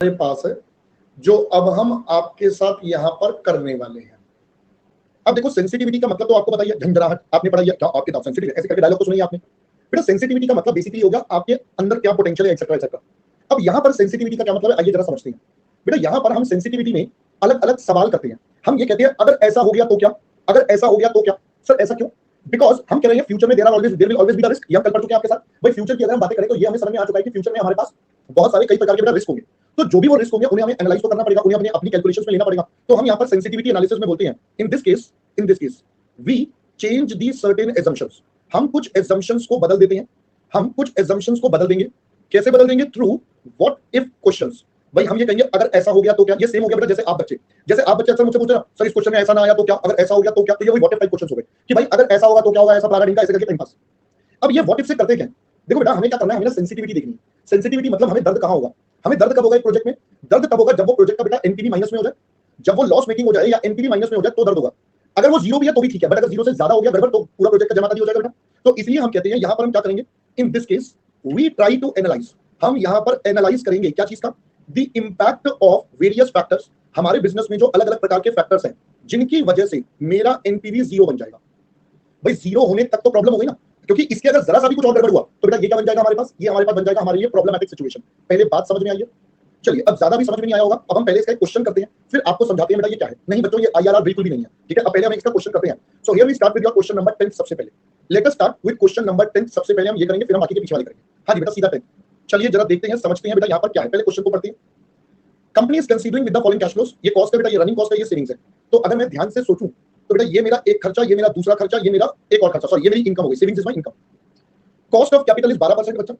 हमारे पास है जो अब हम आपके साथ यहां पर करने वाले हैं। अब देखो सेंसिटिविटी का मतलब तो आपको बताइए, झंझनाहट आपने पढ़ा है क्या? आपके साथ सेंसिटिव ऐसे करके डायलॉग तो सुनिए आपने बेटा। सेंसिटिविटी का मतलब बेसिकली होगा आपके अंदर क्या पोटेंशियल है एक्सेट्रा एक्सेट्रा। अब यहां पर सेंसिटिविटी का क्या मतलब है आइए जरा समझते हैं। बेटा यहां पर हम सेंसिटिविटी में अलग अलग सवाल करते हैं। हम ये कहते हैं अगर ऐसा हो गया तो क्या, अगर ऐसा हो गया तो क्या। सर ऐसा क्यों? बिकॉज हम कह रहे हैं फ्यूचर में there will always be the risk. ये हम कल पढ़ चुके हैं आपके साथ। भाई फ्यूचर की अगर हम बातें करें तो ये हमें समझ में आ चुका है कि फ्यूचर में हमारे पास बहुत सारे कई प्रकार के बेटा रिस्क होंगे। तो जो भी वो रिस्क होंगे उन्हें हमें एनालाइज तो करना पड़ेगा, उन्हें अपनी कैलकुलेशंस में लेना पड़ेगा। तो हम यहाँ पर सेंसिटिविटी एनालिसिस में बोलते हैं in this case we change the certain assumptions. हम कुछ एजम्पशंस को बदल देते हैं। हम कुछ एजम्पशंस को बदल देंगे। कैसे बदल देंगे? Through what if questions. भाई हम ये कहेंगे अगर ऐसा हो गया तो क्या। ये सेम हो गया बेटा जैसे आप बच्चे अक्सर मुझसे पूछ रहे हैं सर इस क्वेश्चन में ऐसा ना आया तो क्या, अगर ऐसा हो गया तो क्या। तो ये वही व्हाट इफ टाइप क्वेश्चंस हो गए कि भाई अगर ऐसा होगा तो क्या होगा, ऐसा फलाना ढिमका ऐसे करके टाइम पास। अब ये व्हाट इफ से करते क्या? देखो बेटा हमें क्या करना है, हमें सेंसिटिविटी देखनी है। सेंसिटिविटी मतलब हमें दर्द कहां होगा, हमें दर्द कब होगा एक प्रोजेक्ट में। दर्द तब होगा जब वो प्रोजेक्ट का बेटा एनपीवी माइनस में हो जाए, जब वो लॉस मेकिंग हो जाए या एनपीवी माइनस में हो जाए तो दर्द होगा। अगर वो जीरो भी है तो भी ठीक है, बट अगर जीरो से ज्यादा हो गया गड़बड़ तो पूरा प्रोजेक्ट का जमा हो जाएगा बेटा। तो इसलिए हम कहते हैं यहां पर हम क्या करेंगे, in this case we try to analyse. हम यहां पर एनालाइज करेंगे क्या चीज का, the impact of various factors. हमारे बिजनेस में जो अलग अलग प्रकार के फैक्टर्स हैं जिनकी वजह से मेरा एनपीवी जीरो बन जाएगा। भाई जीरो होने तक तो प्रॉब्लम हो गई ना, क्योंकि इसके अगर जरा सा भी कुछ और गड़बड़ हुआ तो बेटा ये क्या बन जाएगा हमारे पास, ये हमारे पास बन जाएगा हमारे लिए प्रॉब्लमैटिक सिचुएशन। पहले बात समझ में आई है? चलिए अब ज्यादा भी समझ में नहीं आया होगा, अब हम पहले इसका एक क्वेश्चन करते हैं फिर आपको समझाते हैं बेटा ये क्या है। नहीं बच्चों ये आईआरआर बिल्कुल भी नहीं है, ठीक है। अब पहले हम इसका क्वेश्चन करते हैं। So here we start with your question number 10 सबसे पहले। Let us start with question number 10 सबसे पहले हम ये करेंगे फिर हम बाकी के पीछे वाले करेंगे। हां जी बेटा सीधा 10। चलिए जरा देखते हैं समझते हैं बेटा यहां पर क्या है, पहले क्वेश्चन को पढ़ते हैं। Company is considering with the following cash flows. ये कॉस्ट है बेटा, ये रनिंग कॉस्ट है, ये सेविंग्स है। तो अगर मैं ध्यान से सोचूं तो बेटा ये मेरा एक खर्चा, ये मेरा दूसरा खर्चा, ये मेरा एक और खर्चा, सॉरी ये मेरी इनकम हो गई। Savings is my income. Cost of capital is 12% बच्चा।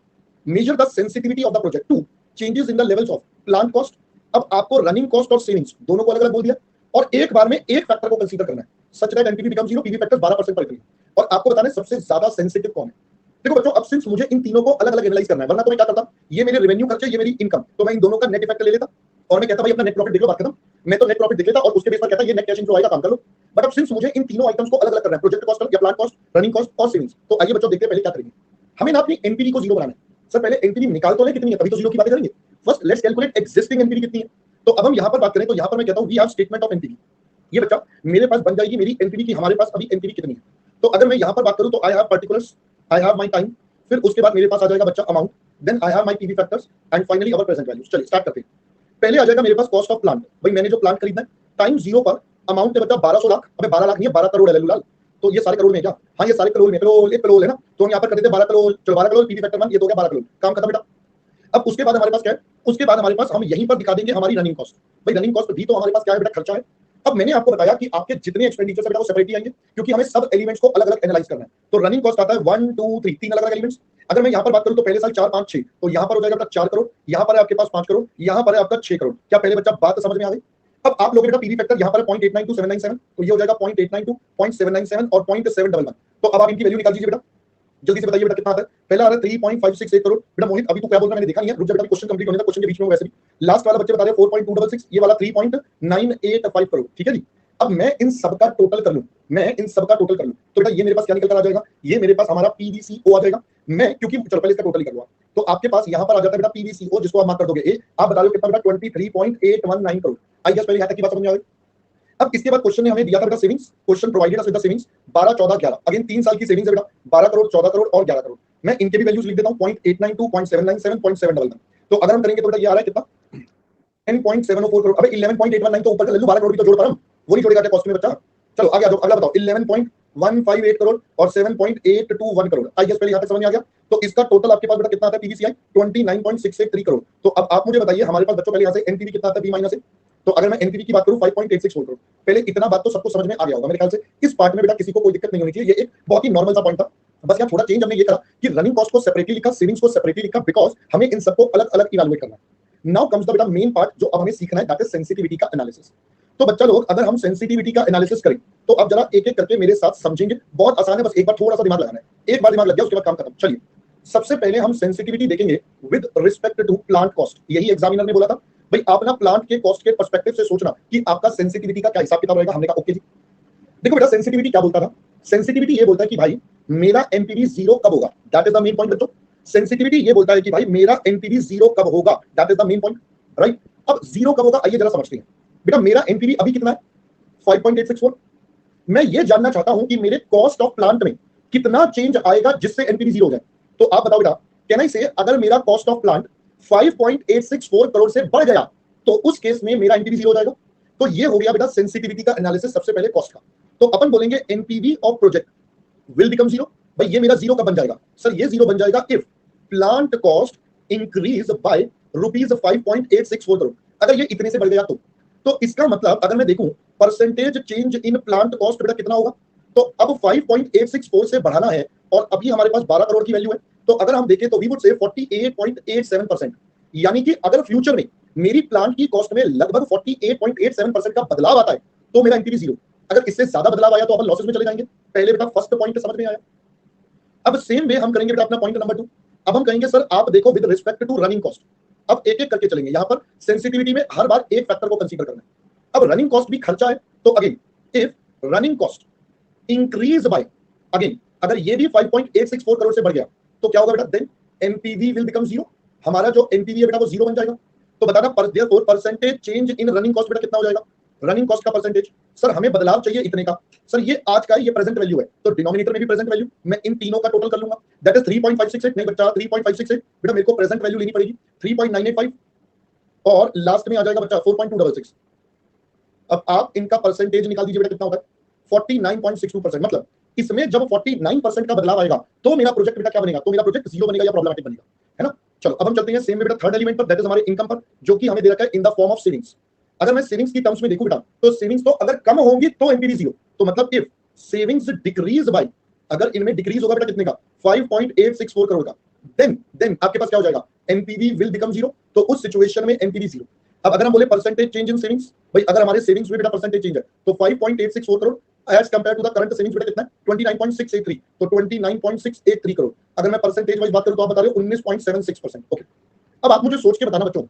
Measure the sensitivity of the project to changes in the levels of plant cost. अब आपको रनिंग कॉस्ट और सेविंग्स दोनों को अलग अलग बोल दिया और एक बार में एक फैक्टर को कंसीडर करना है such that NPV become zero, PV factor 12% पर इतनी। और आपको बताना है सबसे ज्यादा सेंसिटिव कौन है। देखो बच्चों अब सिंस मुझे इन तीनों को अलग अलग एनालाइज करना है, वरना तो मैं क्या करता, ये मेरे रेवेन्यू खर्चे ये मेरी इनकम, तो मैं इन दोनों का नेट इफेक्ट ले लेता और मैं कहता भाई अपना नेट प्रॉफिट देख लो, बात खत्म। मैं तो नेट प्रॉफिट देख लेता और उसके बेस पर कहता ये नेट कैश इनफ्लो आएगा, काम कर लो। बट अब सिंस मुझे इन तीनों आइटम्स को अलग अलग करना है, प्रोजेक्ट कॉस्ट या प्लांट कॉस्ट, रनिंग कॉस्ट और सेविंग्स, तो आइए बच्चों देखते हैं पहले क्या करेंगे। हमें ना अपनी एनपीवी को जीरो बनाना है। सर पहले एनपीवी निकाल तो ले कितनी है तभी तो जीरो की बात करेंगे। First let's calculate existing NPV कितनी है। तो अब हम यहां पर बात करें तो यहां पर मैं कहता हूं we have statement of NPV. ये बच्चा मेरे पास बन जाएगी मेरी एनपीवी की हमारे पास अभी एनपीवी कितनी है। तो अगर मैं यहां पर बात करूं तो I have particulars, I have my time, फिर उसके बाद मेरे पास आ जाएगा बच्चा amount, then I have my PV factors and finally our present values. चलिए स्टार्ट करते हैं। पहले आ जाएगा मेरे पास कॉस्ट ऑफ प्लांट। भाई मैंने जो प्लांट खरीदना है टाइम जीरो पर अमाउंट है बच्चा 1200 लाख। अबे 12 लाख नहीं है 12 करोड़ है लल्लू लाल। तो ये सारे करोड़ में क्या? हाँ ये सारे करोड़ में, पेरोल एक पेरोल है ना, तो हम यहाँ पर कर देते 12 करोड़। चलो 12 करोड़ पीवी फैक्टर 1 ये तो हो गया 12 करोड़, काम खत्म बेटा। अब उसके बाद हमारे पास क्या है, उसके बाद हमारे पास हम यहीं पर दिखा देंगे हमारी रनिंग कॉस्ट। भाई रनिंग कॉस्ट भी तो हमारे पास क्या है बेटा, खर्चा है। अब मैंने आपको बताया कि आपके जितने एक्सपेंडिचर है बेटा वो सेपरेटली आएंगे क्योंकि हमें सब एलिमेंट्स को अलग अलग एनालाइज करना है। तो रनिंग कॉस्ट आता है 1 2 3 तीन अलग अलग एलिमेंट्स। अगर मैं यहाँ पर बात करूं तो पहले साल 4 5 6, तो यहाँ पर हो जाएगा बेटा 4 करोड़, यहाँ पर है आपके पास 5 करोड़, यहाँ पर है आपका 6 करोड़। क्या पहले बच्चा बात समझ में आ गई? अब आप लोग बेटा पीवी फैक्टर यहाँ पर 0.892797, तो ये हो जाएगा 0.892, 0.797 और 0.711। तो अब आप इनकी वैल्यू निकाल दीजिए बेटा, जल्दी से बताइए बेटा कितना आता है। पहला आ रहा है 3.568 करोड़। बेटा मोहित अभी तो क्या बोल रहा है मैंने देखा नहीं है, रुक जा बेटा क्वेश्चन कंप्लीट होने तक, क्वेश्चन के बीच में वैसे भी लास्ट वाला बच्चे बता रहे हैं 4.266, ये वाला 3.985 करोड़, ठीक है जी। अब मैं इन सबका टोटल कर लूं, तो बेटा ये मेरे पास क्या निकल कर आ जाएगा, ये मेरे पास हमारा पीवीसीओ आ जाएगा। मैं क्योंकि चलो पहले इसका टोटल ही कर लूंगा, तो आपके पास यहां पर आ जाता है बेटा पीवीसीओ जिसको आप मार्क कर दोगे ए। आप बता लो कितना बेटा 23.819 करोड़। आई गेस पहले यहां तक की बात समझ में आ गई। अब इसके बाद क्वेश्चन ने हमें दिया था बेटा savings, question provided us with the savings 12 14 11, again 3 साल की सेविंग्स है बेटा 12 करोड़ 14 करोड़ और 11 करोड़। मैं इनके भी वैल्यूज लिख देता हूं 0.892, 0.797, 0.711। तो अगर हम करेंगे तो बेटा ये आ रहा है कितना 10.704 करोड़। अबे 11.819 तो ऊपर का लल्लू 12 करोड़ भी तो जोड़ पर हम, वो नहीं जोड़ेगा क्या कॉस्ट में बच्चा। चलो आगे आ जाओ, अगला बताओ 11.158 करोड़ और 7.821 करोड़। आई गेस पहले यहां तक समझ में आ गया। तो इसका टोटल आपके पास बेटा कितना आता है पीवीसीआई 29.683 करोड़। तो अब आप मुझे बताइए हमारे पास बच्चों पहले यहां से एनपीवी कितना आता है बी माइनस है। तो अगर मैं एनपीवी की बात करूं 5.864 करोड़। पहले इतना बात तो सबको समझ में आ गया होगा मेरे ख्याल से, इस पार्ट में बेटा किसी को कोई दिक्कत नहीं होनी चाहिए। ये एक बहुत ही नॉर्मल सा पॉइंट था, बस यहाँ थोड़ा चेंज हमने ये करा कि रनिंग कॉस्ट को सेपरेटली लिखा, सेविंग्स को सेपरेटली लिखा, बिकॉज हमें इन सबको अलग अलग इवैल्यूएट करना है। नाउ कम्स द बेटा मेन पार्ट जो अब हमें सीखना है, दैट इज सेंसिटिविटी का एनालिसिस। तो बच्चा लोग अगर हम सेंसिटिविटी का एनालिसिस करें तो अब जरा एक एक करके मेरे साथ समझेंगे, बहुत आसान है, बस एक बार थोड़ा सा दिमाग लगाना है। एक बार दिमाग लग गया उसके बाद काम खत्म। चलिए सबसे पहले हम सेंसिटिविटी देखेंगे with respect to plant cost. यही एग्जामिनर ने बोला था भाई आप ना प्लांट के कॉस्ट के पर्सपेक्टिव से सोचना कि आपका सेंसिटिविटी का क्या हिसाब किताब रहेगा। हमने कहा ओके जी। देखो बेटा सेंसिटिविटी क्या बोलता था, सेंसिटिविटी ये बोलता है कि भाई मेरा एनपीवी जीरो कब होगा, that is the main point बच्चों। सेंसिटिविटी ये बोलता है कि भाई मेरा एनपीवी जीरो कब होगा, that is the main point, right. अब जीरो कब होगा आइए जरा समझते हैं। बेटा मेरा एनपीवी अभी कितना है 5.864। मैं ये जानना चाहता हूं कि मेरे कॉस्ट ऑफ प्लांट में कितना चेंज आएगा जिससे एनपीवी जीरो हो जाए। तो आप बताओ बेटा कैन आई से अगर मेरा कॉस्ट ऑफ प्लांट 5.864 करोड़ से बढ़ गया तो उस केस में मेरा एनपीवी जीरो हो जाएगा। तो ये हो गया बेटा सेंसिटिविटी का एनालिसिस सबसे पहले कॉस्ट का। तो अपन बोलेंगे NPV of project will become zero. भाई ये मेरा जीरो कब बन जाएगा सर, ये जीरो बन जाएगा if plant cost increase by ₹5.864 crore. अगर ये इतने से बढ़ गया तो इसका मतलब अगर मैं देखूं percentage change in plant cost बेटा कितना होगा। तो अब 5.864 से बढ़ाना है और अभी हमारे पास 12 करोड़ की वैल्यू है। तो अगर हम देखें तो वी वुड से 48.87%, यानी कि अगर फ्यूचर में मेरी प्लांट की कॉस्ट में लगभग 48.87% का बदलाव आता है तो मेरा एनपीवी जीरो। अगर इससे ज्यादा बदलाव आया तो अपन लॉसेस में चले जाएंगे। पहले बेटा फर्स्ट पॉइंट समझ में आया। अब सेम वे हम करेंगे बेटा अपना पॉइंट नंबर 2। अब हम कहेंगे सर आप देखो with respect to running cost. अब एक एक करके चलेंगे। यहां पर सेंसिटिविटी में हर बार एक फैक्टर को कंसीडर करना है। अब रनिंग कॉस्ट भी खर्चा है तो again if running cost increase by, again अगर ये भी 5.864 करोड़ से बढ़ गया तो क्या होगा बेटा, then NPV will become zero. हमारा जो एनपीवी है बेटा वो जीरो बन जाएगा। तो बताना therefore percentage change in running cost बेटा कितना हो जाएगा। रनिंग कॉस्ट का परसेंटेज सर हमें बदलाव चाहिए इतने का। सर ये आज का है, ये प्रेजेंट वैल्यू है तो डिनोमिनेटर में भी प्रेजेंट वैल्यू मैं इन तीनों का टोटल कर लूंगा। That is 3.568। नहीं बच्चा 3.568 बेटा मेरे को प्रेजेंट वैल्यू लेनी पड़ेगी 3.985 और लास्ट में आ जाएगा बच्चा 4.266। अब आप इनका परसेंटेज निकाल दीजिए बेटा कितना होता है 49.62%। मतलब इसमें जब 49% का बदलाव आएगा तो मेरा प्रोजेक्ट बेटा क्या बनेगा, तो मेरा प्रोजेक्ट जीरो बनेगा या प्रॉब्लमेटिक बनेगा, है ना। चलो अब हम चलते हैं सेम में बेटा थर्ड एलिमेंट पर, दैट इज हमारे इनकम पर, जो कि हमें दे रखा है in the form of savings. अगर मैं सेविंग्स की टर्म्स में देखूं बेटा तो सेविंग्स तो अगर कम होंगी तो एनपीवी जीरो। तो मतलब इफ सेविंग्स डिक्रीज बाय, अगर इनमें डिक्रीज होगा बेटा कितने का 5.864 करोड़ का, देन आपके पास क्या हो जाएगा एनपीवी विल बिकम जीरो। तो उस सिचुएशन में एनपीवी जीरो। अब अगर हम बोले परसेंटेज चेंज इन सेविंग्स, भाई अगर हमारे सेविंग्स में बेटा परसेंटेज चेंज है तो 5.864 crore as compare to the current savings बेटा कितना है 29.683। तो 29.683 करोड़ अगर मैं परसेंटेज वाइज बात करूं तो आप बता रहे हो 19.76%। ओके अब आप मुझे सोच के बताना बच्चों,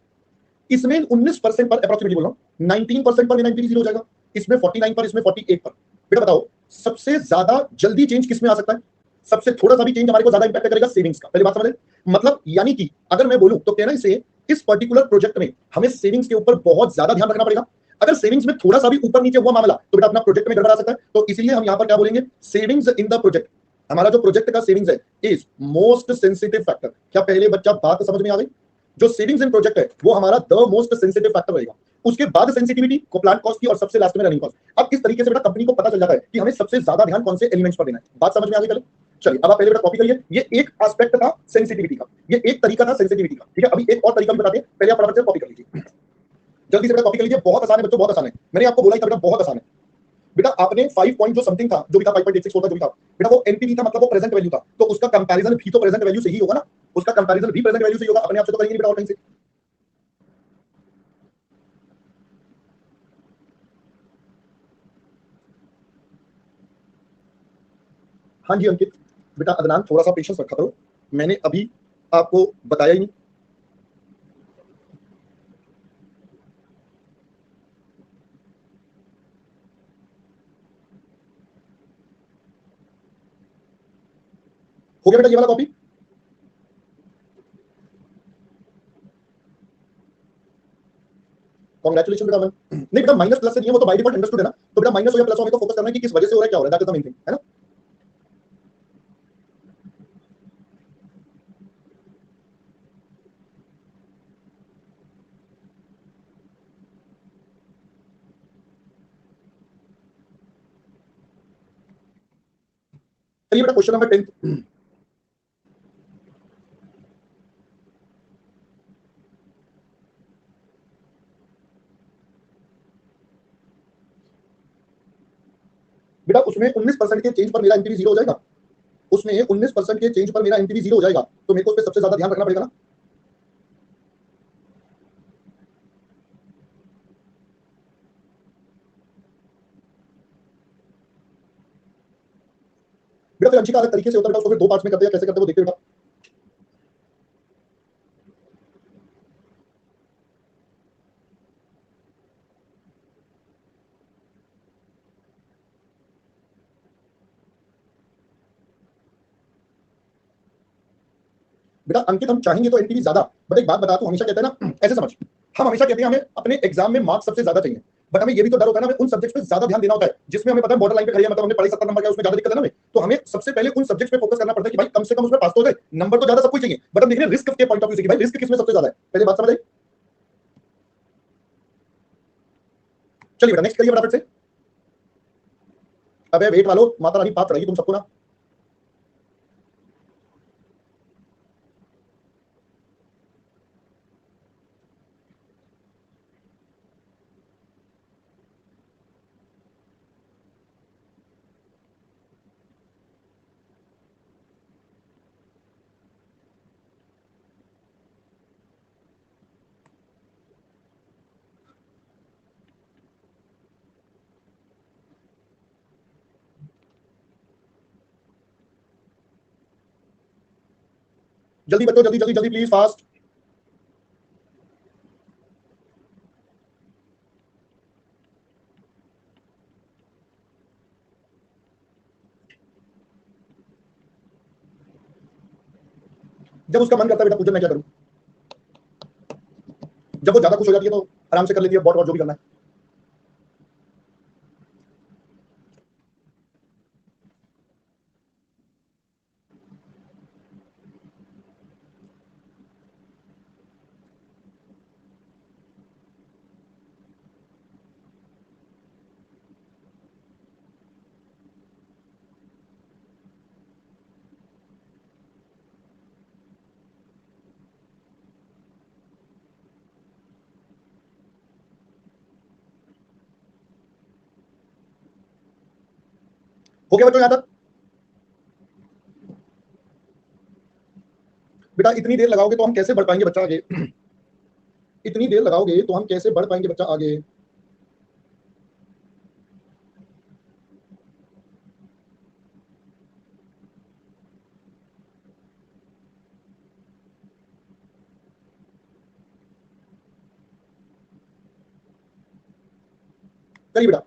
इसमें 19% पर अप्रोक्सीमेटली बोल रहा हूं 19% पर मेरा एनपीवी जीरो हो जाएगा, इसमें 49 पर, इसमें 48 पर। बेटा बताओ सबसे ज्यादा जल्दी चेंज किसमें आ सकता है। सबसे थोड़ा सा भी चेंज हमारे को ज्यादा इंपैक्ट करेगा सेविंग्स का। पहले बात समझे, मतलब यानी कि अगर मैं बोलूं तो कहना इसे इस पर्टिकुलर प्रोजेक्ट में हमें सेविंग्स के ऊपर बहुत ज्यादा ध्यान रखना पड़ेगा। अगर सेविंग्स में थोड़ा सा भी ऊपर नीचे हुआ मामला तो बेटा अपना प्रोजेक्ट में गड़बड़ा सकता है। तो इसीलिए हम यहां पर क्या बोलेंगे, सेविंग्स इन द प्रोजेक्ट। हमारा जो प्रोजेक्ट का सेविंग्स है इज मोस्ट सेंसिटिव फैक्टर। क्या पहले बच्चा बात समझ में आ गई। जो सेविंग्स इन प्रोजेक्ट है वो हमारा द मोस्ट सेंसिटिव फैक्टर रहेगा। उसके बाद सेंसिटिविटी को प्लांट कॉस्ट की और सबसे लास्ट में रनिंग कॉस्ट। अब इस तरीके से बेटा कंपनी को पता चल जाता है कि हमें सबसे ज्यादा ध्यान कौन से एलिमेंट्स पर देना है। बात समझ में आ गई पहले। चलिए अब आप पहले बेटा कॉपी करिए। ये एक एस्पेक्ट था सेंसिटिविटी का, ये एक तरीका था सेंसिटिविटी का, ठीक है। अभी एक और तरीका भी बताते हैं, पहले आप फटाफट से कॉपी कर लीजिए, जल्दी से बेटा कॉपी कर लीजिए। बहुत आसान है बच्चों, बहुत आसान है। मैंने आपको बोला ही था बेटा बहुत आसान है। बेटा आपने 5 पॉइंट जो समथिंग था, जो भी था 5.864 का जो भी था बेटा वो एनपीवी था, मतलब वो प्रेजेंट वैल्यू था। तो उसका कंपैरिजन भी तो प्रेजेंट वैल्यू से ही होगा ना, उसका कंपैरिजन भी प्रेजेंट वैल्यू से ही होगा। अपने आप से तो करेंगे बेटा और कहीं से। हाँ जी अंकित बेटा, अदनान थोड़ा सा पेशेंस रखा करो, मैंने अभी आपको बताया ही नहीं। हो गया बेटा ये वाला कॉपी। कांग्रेचुलेशन बेटा। नहीं बेटा माइनस प्लस से नहीं है, वो तो बाय डिफॉल्ट अंडरस्टूड है ना। तो बेटा माइनस हो या प्लस हो, हमें तो फोकस करना है कि किस वजह से हो रहा है, क्या हो रहा है, that is the main thing, है ना। चलिए बेटा क्वेश्चन नंबर 10। बेटा उसमें 19% के चेंज पर मेरा एनपीवी जीरो हो जाएगा। उसमें 19% के चेंज पर मेरा एनपीवी जीरो हो जाएगा, तो मेरे को उस पर सबसे ज्यादा ध्यान रखना पड़ेगा ना। बेटा फिर अंशिका अलग तरीके से होता है बेटा, उसको फिर दो पार्ट्स में करते हैं, कैसे करते हैं वो देखते हैं बेटा। बेटा अंकित हम चाहेंगे तो एनपीवी ज्यादा, बट एक बात बता तू, हमेशा कहते हैं ना ऐसे समझ, हम हमेशा कहते हैं हमें अपने एग्जाम में मार्क्स सबसे ज्यादा चाहिए, बट हमें ये भी तो डर होता है ना, हमें उन सब्जेक्ट्स पे ज्यादा ध्यान देना होता है जिसमें हमें पता है बॉर्डर लाइन पे खड़ी है, मतलब हमने पढ़ाई 70 नंबर का, उसमें ज्यादा दिक्कत है ना हमें, तो हमें सबसे पहले उन सब्जेक्ट्स पे फोकस करना पड़ता है कि भाई कम से कम उसमें पास तो हो जाए, नंबर तो ज्यादा सबको चाहिए, बट हम देख रहे हैं रिस्क के पॉइंट ऑफ व्यू से कि भाई रिस्क किसमें सबसे ज्यादा है, पहले बात समझ आई। चलिए बेटा नेक्स्ट करिए फटाफट से। अबे वेट वालो, माता रानी पाप पड़ेगी तुम सबको ना। जल्दी बच्चों, जल्दी जल्दी जल्दी प्लीज फास्ट। जब उसका मन करता है बेटा पूछो, मैं क्या करूं, जब वो ज्यादा खुश हो जाती है तो आराम से कर लेती है बॉट और जो भी करना है। हो गया बच्चों यहां तक? बेटा इतनी देर लगाओगे तो हम कैसे बढ़ पाएंगे बच्चा आगे, इतनी देर लगाओगे तो हम कैसे बढ़ पाएंगे बच्चा आगे। चलिए बेटा,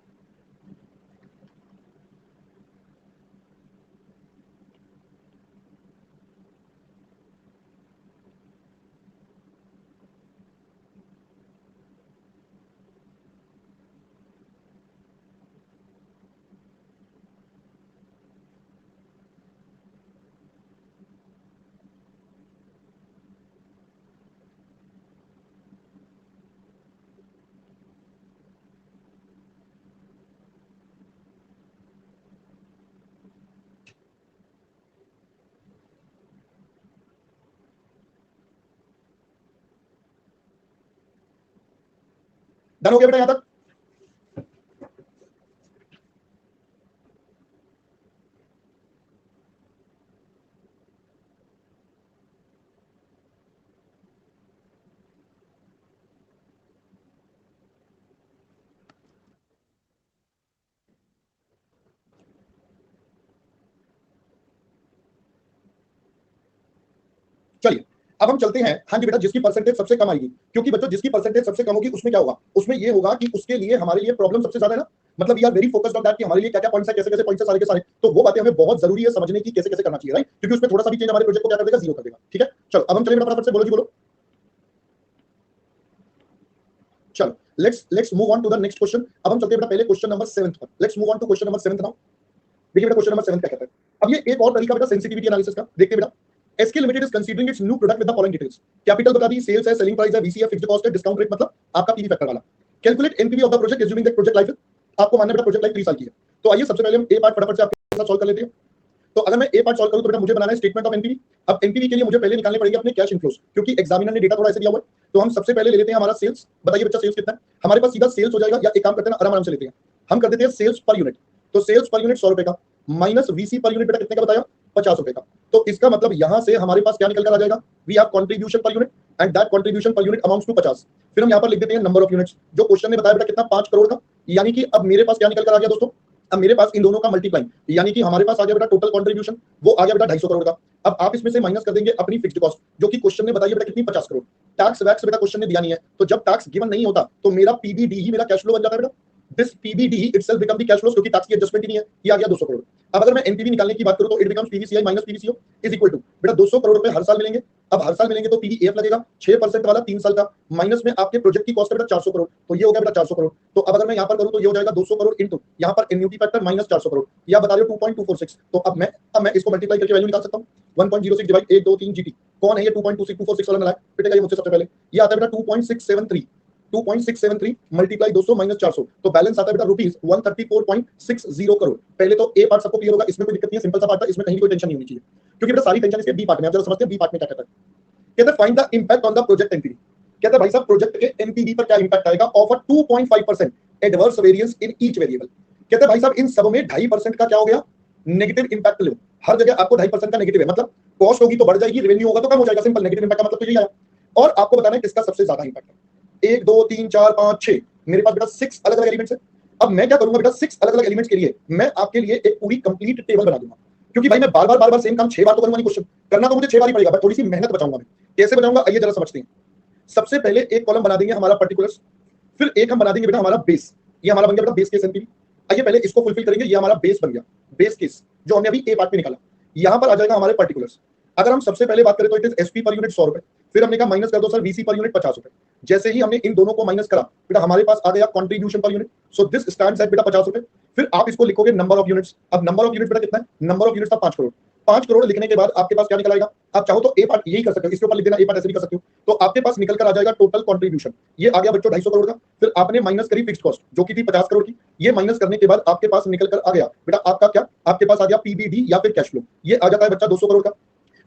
डन हो गया बेटा यहां तक? चलिए अब हम चलते हैं। हाँ जी बेटा, जिसकी परसेंटेज सबसे कम आएगी, क्योंकि बच्चों जिसकी परसेंटेज सबसे कम होगी उसमें क्या होगा, उसमें ये होगा कि उसके लिए हमारे लिए प्रॉब्लम सबसे ज्यादा है ना, मतलब we are very focused on that कि हमारे लिए क्या क्या पॉइंट्स है, कैसे कैसे पॉइंट्स है, सारे के सारे, तो वो बातें हमें बहुत जरूरी है समझने की, कैसे कैसे करना चाहिए, राइट, क्योंकि उसमें थोड़ा सा भी चेंज हमारे प्रोजेक्ट को क्या कर देगा, जीरो कर देगा। ठीक है, चलो अब हम चलें बेटा फटाफट से, बोलो जी बोलो। चलो let's move on to the next question. अब हम चलते हैं बेटा पहले क्वेश्चन नंबर 7 पर। Let's move on to question number 7 now. देखिए बेटा क्वेश्चन नंबर 7 क्या कहता है। अब ये एक और तरीका बेटा सेंसिटिविटी एनालिसिस का, देखते हैं बेटा। SK limited is considering it's new product with the following details. Capital बता दी, सेल्स है, सेलिंग प्राइस है, VC है, फिक्स्ड कॉस्ट है, डिस्काउंट रेट मतलब आपका पीवी फैक्टर वाला। Calculate NPV of the project assuming that project life, आपको मानना बेटा प्रोजेक्ट लाइफ 3 साल की है। तो आइए सबसे पहले हम ए पार्ट फटाफट से आपके साथ सॉल्व कर लेते हैं। तो अगर मैं ए पार्ट सॉल्व करूं तो बेटा मुझे बनाना है स्टेटमेंट ऑफ एनपीवी। अब एनपीवी के लिए मुझे पहले निकालने पड़ेंगे अपने कैश इनफ्लोस, क्योंकि एग्जामिनर ने डेटा थोड़ा ऐसे दिया हुआ है। तो हम सबसे पहले ले लेते हैं हमारा सेल्स। बताइए बच्चा सेल्स कितना है हमारे पास, सीधा सेल्स हो जाएगा, या एक काम करते हैं ना, आराम से लेते हैं, हम कर देते हैं सेल्स पर यूनिट। तो सेल्स पर यूनिट 100 रुपए का, माइनस वीसी पर यूनिट बेटा कितने का बताया, 50 रुपए का। तो इसका मतलब यहां से हमारे पास क्या निकल कर आ जाएगा, we have contribution per unit and that contribution per unit amounts to 50। फिर हम यहां पर लिख देते हैं नंबर ऑफ यूनिट्स, जो क्वेश्चन ने बताया बेटा कितना, 5 करोड़ का। यानी कि अब मेरे पास क्या निकल कर आ गया दोस्तों, अब मेरे पास इन दोनों का मल्टीप्लाई, यानी कि हमारे पास आ गया बेटा टोटल कंट्रीब्यूशन, वो आ गया बेटा 250 करोड़ का। अब आप इसमें से माइनस कर देंगे अपनी फिक्स्ड कॉस्ट, जो कि क्वेश्चन ने बताई बेटा कितनी, 50 करोड़। टैक्स वैक्स बेटा क्वेश्चन ने दिया नहीं है, तो जब टैक्स गिवन नहीं होता तो मेरा पीबीडी ही मेरा कैश फ्लो बन जाता है बेटा। This PBD itself become the cash flow, क्योंकि टैक्स की एडजस्टमेंट ही नहीं है, ये आ गया 200 करोड़। अब अगर मैं एनपीवी निकालने की बात करूं तो it becomes PVCI minus PVCO is equal to, बेटा 200 करोड़ रुपए हर साल मिलेंगे। अब हर साल मिलेंगे तो पीवीएफ लगेगा 6% वाला 3 साल का, माइनस में आपके प्रोजेक्ट की कॉस्ट है बेटा 400 करोड़, तो ये हो गया बेटा 400 करोड़। तो अब अगर मैं यहां पर करूं तो ये हो जाएगा 200 करोड़ इनटू यहां पर एन्युटी फैक्टर माइनस 400 करोड़, या बता रहे हो 2.246। तो अब मैं इसको मल्टीप्लाई करके वैल्यू निकाल सकता हूं 1.06 डिवाइड 1 2 3 जीटी। कौन है ये 2.246 वाला नालायक, पिटेगा ये मुझसे सबसे पहले। ये आता है बेटा 2.673 मल्टीप्लाई 200 माइनस 400, तो बैलेंस आता है बेटा रुपीज 134.60 करोड़। पहले तो ए पार्ट सबको क्लियर होगा, इसमें कोई दिक्कत नहीं है, सिंपल सा पार्ट है, इसमें कहीं कोई टेंशन नहीं होनी चाहिए, क्योंकि बेटा सारी टेंशन इसके बी पार्ट में। आप जरा समझते हैं बी पार्ट में क्या कहता है। कहते हैं find the impact on the project NPV. कहते हैं भाई साहब प्रोजेक्ट के एनपीवी पर क्या इंपैक्ट आएगा of a 2.5% adverse variance in each variable. कहते हैं भाई साहब इन सब में 2.5% का क्या हो गया, नेगेटिव इंपैक्ट लो। हर जगह आपको 2.5% का नेगेटिव है, मतलब कॉस्ट होगी तो बढ़ जाएगी, रेवेन्यू होगा तो कम हो जाएगा, सिंपल। नेगेटिव इंपैक्ट का मतलब तो यही आया। और आपको बताना है किसका सबसे ज्यादा इंपैक्ट है। 1 2 3 4 5 6 मेरे पास बेटा 6 अलग अलग एलिमेंट्स है। अब मैं क्या करूंगा बेटा, 6 अलग अलग एलिमेंट्स के लिए मैं आपके लिए एक पूरी कंप्लीट टेबल बना दूंगा, क्योंकि भाई मैं बार बार सेम काम 6 बार तो करूंगा नहीं, क्वेश्चन करना तो मुझे 6 बार ही पड़ेगा, बट थोड़ी सी मेहनत बचाऊंगा मैं। कैसे बचाऊंगा आइए जरा समझते हैं। सबसे पहले एक कॉलम बना देंगे हमारा पर्टिकुलर्स, फिर एक हम बना देंगे बेटा हमारा बेस। ये हमारा बन गया बेटा बेस केस एनपीवी। आइए पहले इसको फुलफिल करेंगे, ये हमारा बेस बन गया, बेस केस जो हमने अभी ए पार्ट में निकाला। यहां पर आ जाएगा हमारे पर्टिकुलर्स। अगर हम सबसे पहले बात करें तो it is SP per unit 100 रुपए, फिर हमने कहा माइनस कर दो सर वीसी पर यूनिट 50 रुपए। जैसे ही हमने इन दोनों को माइनस करा बेटा हमारे पास आ गया contribution per unit, so this stands eight बेटा 50 रुपए। फिर आप इसको लिखोगे नंबर ऑफ यूनिट्स। अब नंबर ऑफ यूनिट्स बेटा कितना है, नंबर ऑफ यूनिट्स था 5 करोड़। 5 करोड़ लिखने के बाद आपके पास क्या निकल आएगा, आप चाहो तो ए पार्ट यही कर सकते हो, इसके ऊपर लिख देना, ए पार्ट ऐसे भी कर सकते हो। तो आपके पास निकल कर आ जाएगा टोटल कंट्रीब्यूशन, ये आ गया बच्चों 250 करोड़ का। फिर आपने माइनस करी फिक्स्ड कॉस्ट जो की थी 50 करोड़ की, ये माइनस करने के बाद आपके पास निकल कर आ गया बेटा आपका क्या, आपके पास आ गया पीबीडी या फिर कैश फ्लो, ये आ जाता है बच्चा 200 करोड़ का।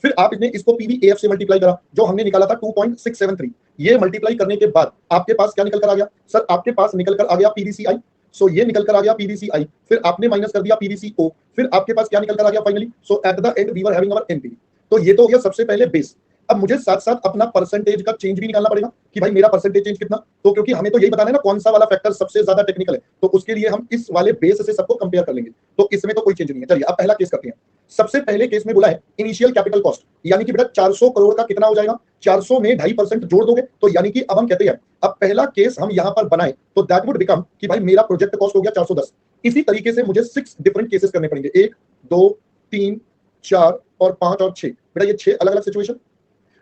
फिर आप इसने इसको पीवीएफ से मल्टीप्लाई करा जो हमने निकाला था 2.673, ये मल्टीप्लाई करने के बाद आपके पास क्या निकल कर आ गया सर, आपके पास निकल कर आ गया पीवीसीआई। सो ये निकल कर आ गया पीवीसीआई, फिर आपने माइनस कर दिया पीवीसीओ, फिर आपके पास क्या निकल कर आ गया finally, so at the end we were having our NPV. तो ये तो हो गया सबसे पहले बेस। अब मुझे साथ साथ अपना परसेंटेज का चेंज भी निकालना पड़ेगा कि भाई मेरा परसेंटेज चेंज कितना, तो क्योंकि हमें तो यही बताना है ना कौन सा वाला फैक्टर सबसे ज्यादा टेक्निकल है, तो उसके लिए हम इस वाले बेस से सबको कंपेयर कर लेंगे। तो इसमें तो कोई चेंज नहीं है। चलिए अब पहला केस करते हैं। सबसे पहले केस में बोला है इनिशियल कैपिटल कॉस्ट, यानी कि बेटा 400 करोड़ का कितना हो जाएगा, 400 में 2.5% जोड़ दोगे, तो यानी कि अब हम कहते हैं अब पहला केस हम यहां पर बनाए तो दैट वुड बिकम कि भाई मेरा प्रोजेक्ट कॉस्ट हो गया 410। इसी तरीके से मुझे 6 डिफरेंट केसेस करने पड़ेंगे, 1 2 3 4 और 5 और 6, बेटा ये 6 अलग अलग सिचुएशन।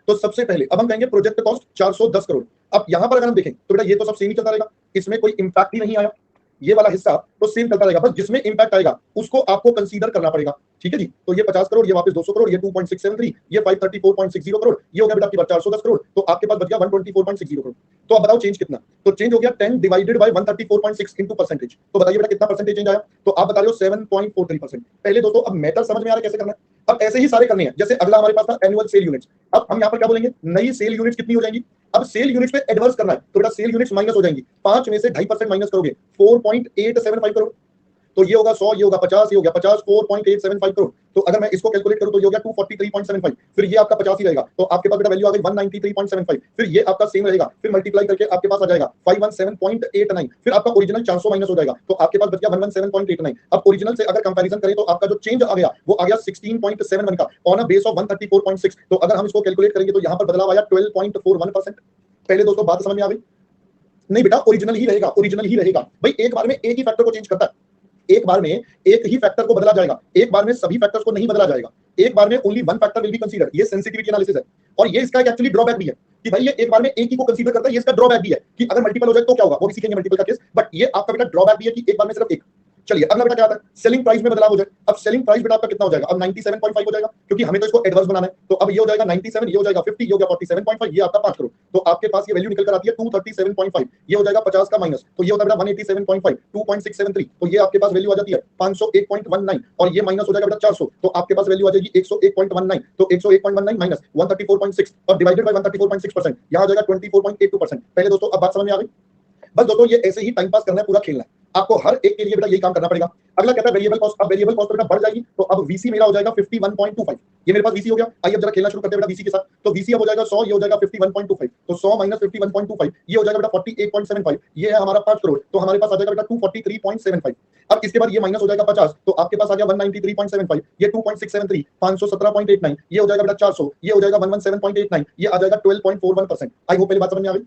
तो सबसे पहले अब हम कहेंगे प्रोजेक्ट कॉस्ट 410 करोड़। अब यहां पर अगर हम देखें तो बेटा ये तो सब सेम ही चलता रहेगा, इसमें कोई इंपैक्ट ही नहीं आया, ये वाला हिस्सा तो सेम चलता रहेगा, बस जिसमें इंपैक्ट आएगा उसको आपको कंसीडर करना पड़ेगा। ठीक है जी, तो ये 50 करोड़, ये वापस 200 करोड़, ये 2.673, ये 534.60 करोड़, ये हो गया बेटा आपकी 410 करोड़, तो आपके पास बच गया 124.60 करोड़। तो अब बताओ चेंज कितना, तो चेंज हो गया 10 डिवाइडेड बाय 134.6 इनटू परसेंटेज। तो बताइए बेटा कितना परसेंटेज चेंज आया, तो आप बता रहे हो 7.43%। पहले दोस्तों अब मैटर समझ में आ रहा है कैसे करना है। अब ऐसे ही सारे करने हैं, जैसे अगला हमारे पास था एनुअल सेल यूनिट्स। अब हम यहाँ पर क्या बोलेंगे, नई सेल यूनिट्स कितनी हो जाएंगी। अब सेल यूनिट्स पे एडवर्स करना है तो बेटा सेल यूनिट्स माइनस हो जाएंगी, 5 में से 2.5% माइनस करोगे 4.875 करोड़, तो ये होगा 100, ये होगा 50, ये हो गया 50, 4.875 करोड़। तो अगर मैं इसको कैलकुलेट करूं तो ये हो गया 243.75, फिर ये आपका 50 ही रहेगा, तो आपके पास बेटा वैल्यू आ गई 193.75, फिर ये आपका सेम रहेगा, फिर मल्टीप्लाई करके आपके पास आ जाएगा 517.89, फिर आपका ओरिजिनल 400 माइनस हो जाएगा, तो आपके पास बच गया 117.89। अब ओरिजिनल से अगर कंपैरिजन करें तो आपका जो चेंज आ गया वो आ गया 16.71 का ऑन अ बेस ऑफ 134.6। तो अगर हम इसको कैलकुलेट करेंगे तो यहाँ पर बदलाव आया 12.41%। पहले दोस्तों बात समझ में आ गई, नहीं बेटा ओरिजिनल ही रहेगा, ओरिजिनल ही रहेगा भाई, एक बार में एक ही फैक्टर को चेंज करता है, एक बार में एक ही फैक्टर को बदला जाएगा, एक बार में सभी फैक्टर्स को नहीं बदला जाएगा, एक बार में only one factor will be considered. ये सेंसिटिविटी एनालिसिस है, और ये इसका एक्चुअली ड्रॉबैक भी है कि भाई ये एक बार में एक ही को कंसीडर करता है, ये इसका ड्रॉबैक भी है कि अगर मल्टीपल हो जाए तो क्या होगा, वो भी सीखेंगे मल्टीपल का केस, बट ये आपका बेटा ड्रॉबैक भी है कि एक बार में सिर्फ एक। चलिए अगला बेटा क्या आता है, सेलिंग प्राइस में बदलाव हो जाए। अब सेलिंग प्राइस बेटा आपका कितना हो जाएगा, अब 97.5 हो जाएगा, क्योंकि हमें तो इसको एडवर्स बनाना है, तो अब ये हो जाएगा 97, ये हो जाएगा 50, ये हो गया 47.5, ये आपका 5 करोड़, तो आपके पास ये वैल्यू निकल कर आती है 237.5, ये हो जाएगा 50 का माइनस, तो ये होता है बेटा 187.5, 2.673, तो ये आपके पास वैल्यू आ जाती है 501.19, और ये माइनस हो जाएगा बेटा 400, तो आपके पास वैल्यू आ जाएगी 101.19, तो 101.19 माइनस 134.6 और डिवाइडेड बाय 134.6%, यहां आ जाएगा 24.82%। पहले दोस्तों अब बात समझ में आ गई। बस दोस्तों ये ऐसे ही टाइम पास करना है, पूरा खेलना है, आपको हर एक के लिए बेटा यही काम करना पड़ेगा। अगला कहता है वेरिएबल कॉस्ट। अब वेरिएबल कॉस्ट बेटा बढ़ जाएगी, तो अब वीसी मेरा हो जाएगा 51.25, ये मेरे पास वीसी हो गया। आइए अब जरा खेलना शुरू करते हैं बेटा वीसी के साथ। तो वीसी अब हो जाएगा 100, ये हो जाएगा 51.25, तो 100 माइनस 51.25 ये हो जाएगा बेटा 48.75, ये है हमारा 5 करोड़, तो हमारे पास आ जाएगा बेटा 243.75। अब इसके बाद ये माइनस हो जाएगा 50, तो आपके पास आ गया 193.75, ये 2.673, 517.89, ये हो जाएगा बेटा 400, ये हो जाएगा 117.89, ये आ जाएगा 12.41%। आई होप पहले बात समझ में आ गई,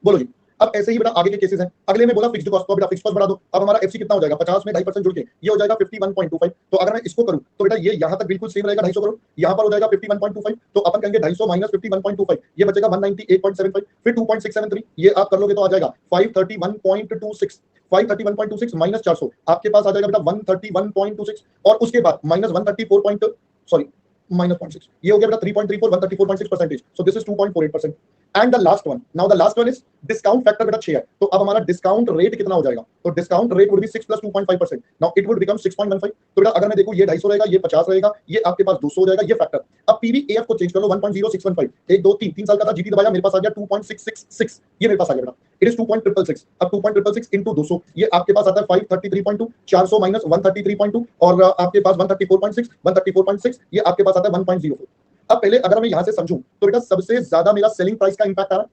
बोलो जी। अब ऐसे ही बेटा आगे के केसेस हैं। अगले में बोला फिक्स्ड कॉस्ट, तो बेटा फिक्स्ड कॉस्ट बढ़ा दो। अब हमारा एफसी कितना हो जाएगा, 50 में 2.5% जुड़ के ये हो जाएगा 51.25। तो अगर मैं इसको करूं तो बेटा ये यहां तक बिल्कुल सेम रहेगा 250 करोड़, यहां पर हो जाएगा 51.25। तो अपन कहेंगे 250 माइनस 51.25 ये बचेगा 198.75, फिर 2.673 ये आप कर लोगे तो आ जाएगा 531.26। 531.26 माइनस 400 आपके पास आ जाएगा बेटा 131.26, और उसके बाद माइनस 134 सॉरी minus 0.6 ये हो गया बेटा 3.34 134.6%। So this is 2.48%। And the last one, now the last one is discount factor बेटा 6 है। तो अब हमारा डिस्काउंट रेट कितना हो जाएगा, तो discount rate would be 6 plus 2.5%। Now it would become 6.15। तो बेटा अगर मैं देखूं ये 250 रहेगा, ये 50 रहेगा, ये आपके पास 200 हो जाएगा, ये फैक्टर। अब पीवीएफ को चेंज कर लो 1.0615, 1 2 3 3 साल का था, जीटी दबाया, मेरे पास आ गया 2.666, ये मेरे पास आ गया बेटा, इट इज 2.666। अब 2.666 इनटू 200 ये आपके पास आता है 533.2, 400 माइनस 133.2 और आपके पास 134.6, 134.6 ये आपके पास आता है 1.04। अब पहले अगर मैं यहां से समझूं तो बेटा सबसे ज्यादा मेरा सेलिंग प्राइस का इंपैक्ट आ रहा है।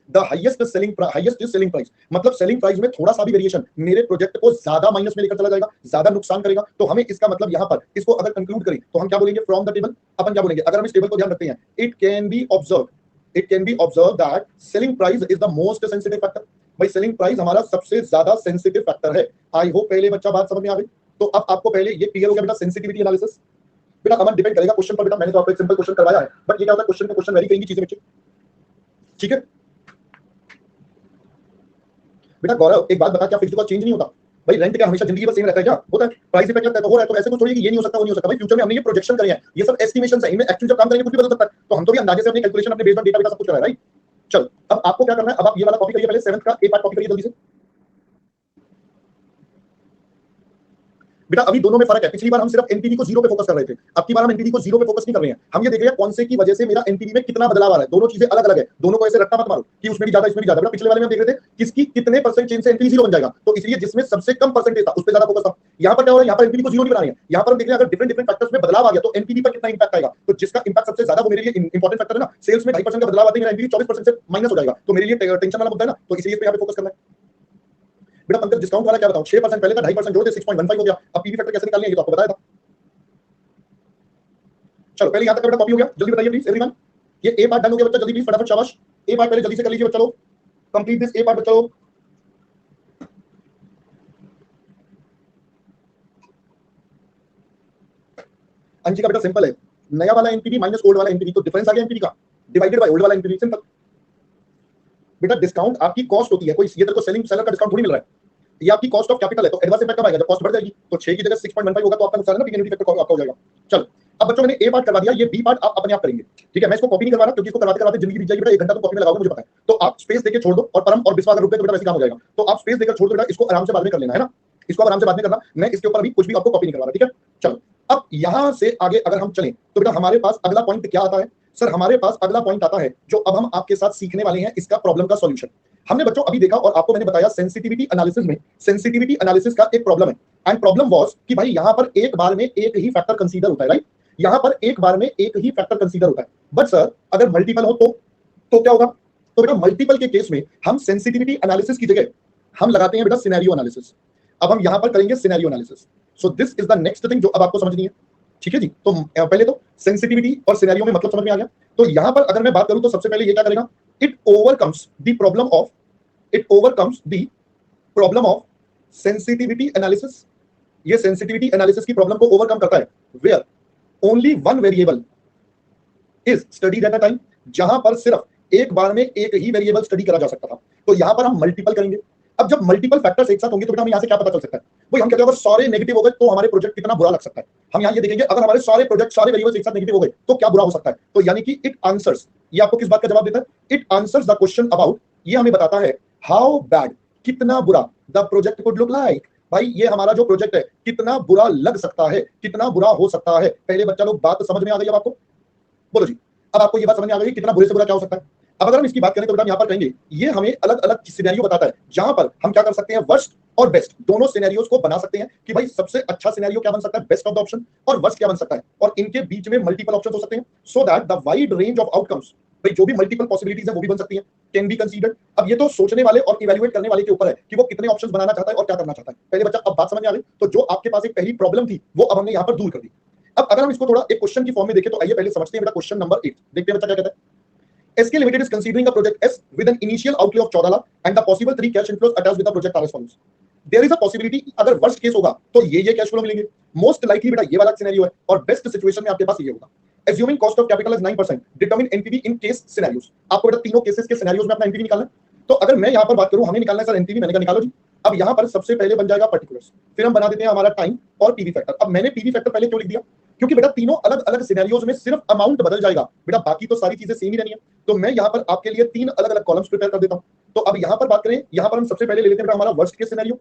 द हाईएस्ट सेलिंग प्राइस मतलब सेलिंग प्राइस में थोड़ा सा भी वेरिएशन मेरे प्रोजेक्ट को ज्यादा माइनस में लेकर चला जाएगा, ज्यादा नुकसान करेगा। तो हमें इसका मतलब यहां पर इसको अगर कंक्लूड करें तो हम क्या बोलेंगे फ्रॉम द टेबल, अपन क्या बोलेंगे अगर हम इस टेबल को ध्यान रखते हैं, it can be observe that selling price is the most sensitive factor. भाई सेलिंग प्राइस हमारा सबसे ज्यादा सेंसिटिव फैक्टर है। आई होप पहले बच्चा बात समझ में आ गई। तो अब आपको पहले ये क्लियर हो गया बेटा सेंसिटिविटी एनालिसिस। बेटा अमन डिपेंड करेगा क्वेश्चन पर, बेटा मैंने तो आपको एक सिंपल क्वेश्चन करवाया है, बट ये क्या होता है क्वेश्चन पे क्वेश्चन वेरी करेंगी चीजें बच्चे, ठीक है। बेटा गौरव एक बात बता, क्या फिक्स्ड कॉस्ट चेंज नहीं होता? भाई रेंट क्या हमेशा जिंदगी भर सेम रहता है क्या? होता है, प्राइस इफेक्ट लगता है तो हो रहा है, तो ऐसे कुछ थोड़ी कि ये नहीं हो सकता वो नहीं हो सकता। भाई फ्यूचर में हमने ये प्रोजेक्शन करे हैं, ये सब एस्टिमेशंस है, इनमें एक्चुअली जब काम करेंगे कुछ भी बदल सकता है। तो हम तो भी अंदाजे से अपनी कैलकुलेशन अपने बेस्ड ऑन डेटा सब कुछ कर रहा है, राइट। चलो अब आपको क्या करना है, अब आप ये वाला कॉपी करिए, पहले 7th का ए पार्ट कॉपी करिए जल्दी से। बेटा अभी दोनों में फर्क है, पिछली बार हम सिर्फ एनपीवी को 0 पे फोकस कर रहे थे, अब की बार हम एनपीवी को 0 पे फोकस नहीं कर रहे हैं। हम ये देख रहे हैं कौन से की वजह से मेरा एनपीवी में कितना बदलाव आ रहा है। दोनों चीजें अलग अलग है, दोनों को ऐसे रट्टा मत मारो कि उसमें भी ज्यादा इसमें भी ज्यादा। बेटा पिछले वाले में हम देख रहे थे किसकी कितने परसेंट चेंज से एनपीवी 0 बन जाएगा, तो इसलिए जिसमें सबसे कम परसेंटेज था उस पर ज्यादा फोकस था। यहाँ पर क्या हो रहा है, यहाँ पर एनपीवी को 0 नहीं बना रहे हैं, यहाँ पर हम देख रहे हैं अगर डिफरेंट फैक्टर्स में बदलाव आ गया तो एनपीवी पर कितना इंपैक्ट आएगा। तो जिसका इंपैक्ट सबसे ज्यादा वो मेरे लिए इंपॉर्टेंट फैक्टर है ना। सेल्स में 2.5% का बदलाव आते ही मेरा एनपीवी 24% से माइनस हो जाएगा, तो मेरे लिए टेंशन वाला मुद्दा है ना, तो इसलिए इस पे यहाँ पे फोकस करना है। बेटा पंकज डिस्काउंट वाला क्या बताऊं, 6% पहले था, 2.5% जोड़ दे 6.15 हो गया। अब पीवी फैक्टर कैसे निकालने ये तो आपको बताया था। चलो पहले यहां तक बेटा कॉपी हो गया, जल्दी बताइए प्लीज एवरीवन। ये ए पार्ट डन हो गया बच्चा, जल्दी प्लीज फटाफट शाबाश। ए पार्ट पहले जल्दी से कर लीजिए बच्चा लोग, कंप्लीट दिस ए पार्ट बच्चा लोग। अंशिका बेटा सिंपल है, नया वाला एनपीवी माइनस ओल्ड वाला एनपीवी, तो डिफरेंस आ गया एनपीवी का, डिवाइडेड बाय ओल्ड वाला एनपीवी, सिंपल। बेटा डिस्काउंट आपकी कॉस्ट होती है, कोई ये तेरे को सेलिंग सेलर का डिस्काउंट थोड़ी मिल रहा है, ये आपकी कॉस्ट ऑफ कैपिटल है। तो एडवांस इम्पैक्ट कब आएगा, जब कॉस्ट बढ़ जाएगी। तो 6 की जगह 6.15 होगा तो आपका नुकसान है ना, पीवी फैक्टर आपका हो जाएगा। चलो अब बच्चों मैंने ए पार्ट करवा दिया, ये बी पार्ट आप अपने आप करेंगे, ठीक है। मैं इसको कॉपी नहीं करवा रहा क्योंकि इसको करवाते करवाते जिंदगी बीत जाएगी। बेटा 1 घंटा तो कॉपी में लगाओगे मुझे पता है, तो आप स्पेस देके छोड़ दो, और परम और विश्वास रुक गए तो बेटा वैसे काम हो जाएगा। तो आप स्पेस देकर छोड़ दो बेटा, इसको आराम से बाद में कर लेना है ना, इसको आराम से बाद में करना। मैं इसके ऊपर अभी कुछ भी आपको कॉपी नहीं करवा रहा, ठीक है। चलो अब यहां से आगे अगर हम चलें तो बेटा हमारे पास अगला पॉइंट क्या आता है सर, हमारे पास अगला पॉइंट आता है जो अब हम आपके साथ सीखने वाले हैं, इसका प्रॉब्लम का सॉल्यूशन। हमने बच्चों अभी देखा और आपको मैंने बताया सेंसिटिविटी एनालिसिस में सेंसिटिविटी एनालिसिस का एक प्रॉब्लम है, एंड प्रॉब्लम वाज कि भाई यहां पर एक बार में एक ही फैक्टर कंसीडर होता है, राइट। यहां पर एक बार में एक ही फैक्टर कंसीडर होता है, बट सर अगर मल्टीपल हो तो क्या होगा। तो बेटा मल्टीपल के केस में हम सेंसिटिविटी एनालिसिस की जगह हम लगाते हैं बेटा सिनेरियो एनालिसिस। अब हम यहां पर करेंगे scenario analysis. So this is the next thing जो अब आपको समझनी है, ठीक है जी। तो पहले तो सेंसिटिविटी और सिनेरियो में मतलब समझ में आ गया। तो यहां पर अगर मैं बात करूं तो सबसे पहले ये क्या करेगा, it overcomes the problem of sensitivity analysis. ये सेंसिटिविटी एनालिसिस की प्रॉब्लम को ओवरकम करता है, where only one variable is studied at a time, जहां पर सिर्फ एक बार में एक ही वेरिएबल स्टडी करा जा सकता था। तो यहां पर हम मल्टीपल करेंगे। अब जब मल्टीपल फैक्टर्स एक साथ होंगे तो बेटा हमें यहां से क्या पता चल सकता है, वो हम कहते हैं अगर सारे नेगेटिव हो गए तो हमारे प्रोजेक्ट कितना बुरा लग सकता है। हम यहां ये देखेंगे अगर हमारे सारे प्रोजेक्ट सारे वेरिएबल्स एक साथ नेगेटिव हो गए तो क्या बुरा हो सकता है। तो यानी कि इट आंसर्स, ये आपको किस बात का जवाब देता है, it answers the question about, ये हमें बताता है हाउ बैड, कितना बुरा the project could look like. भाई ये हमारा जो प्रोजेक्ट है कितना बुरा लग सकता है, कितना बुरा हो सकता है। पहले बच्चा लोग बात समझ में आ गई अब आपको, बोलो जी। अब आपको ये बात समझ में आ गई कितना बुरे से बुरा क्या हो सकता है। अब अगर हम इसकी बात करें तो बेटा यहाँ पर कहेंगे ये हमें अलग अलग सिनेरियो बताता है, जहां पर हम क्या कर सकते हैं, वर्स्ट और बेस्ट दोनों सिनेरियोस को बना सकते हैं कि भाई सबसे अच्छा सिनेरियो क्या बन सकता है, बेस्ट ऑफ द ऑप्शन, और वर्स्ट क्या बन सकता है, और इनके बीच में मल्टीपल ऑप्शंस हो सकते हैं, so that the wide range of outcomes, भाई जो भी मल्टीपल पॉसिबिलिटीज है वो भी बन सकती हैं, कैन बी कंसीडर्ड। अब ये तो सोचने वाले और इवैल्यूएट करने वाले के ऊपर है कि वो कितने ऑप्शंस बनाना चाहता है और क्या करना चाहता है। पहले बच्चा अब बात समझ में आ गई। तो जो आपके पास एक पहली प्रॉब्लम थी वो अब हमने यहाँ पर दूर कर दी। अब अगर हम इसको थोड़ा एक क्वेश्चन की फॉर्म में देखें तो आइए पहले समझते हैं बेटा क्वेश्चन नंबर 8, देखते हैं बच्चा क्या कहता है। SK Limited is considering a project S with an initial outlay of 14 lakh and the possible 3 cash inflows attached with the project are as follows. There is a possibility अगर वर्स्ट केस होगा तो ये कैश फ्लो मिलेंगे, most likely बेटा ये वाला scenario है, और बेस्ट सिचुएशन में आपके पास ये होगा. Assuming cost of capital is 9%, determine NPV in case scenarios. आपको बेटा तीनों केसेस के सिनेरियोज में अपना NPV निकालना है. तो अगर मैं यहाँ पर बात करूँ, हमें निकालना है सर NPV, मैंने कहा निकालो जी. अब यहाँ पर सबसे पहले बन जाएगा पर्टिकुलर्स, फिर हम बना देते हैं हमारा टाइम और पीवी फैक्टर. अब मैंने पीवी फैक्टर पहले क्यों लिख दिया, क्योंकि बेटा तीनों अलग अलग सिनेरियोज में सिर्फ अमाउंट बदल जाएगा बेटा, बाकी तो सारी चीजें सेम ही रहनी है. तो मैं यहाँ पर आपके लिए 3 अलग अलग कॉलम्स प्रिपेयर कर देता हूँ. तो अब यहाँ पर बात करें, यहाँ पर हम सबसे पहले ले लेते हैं हमारा वर्स्ट केस सिनेरियो.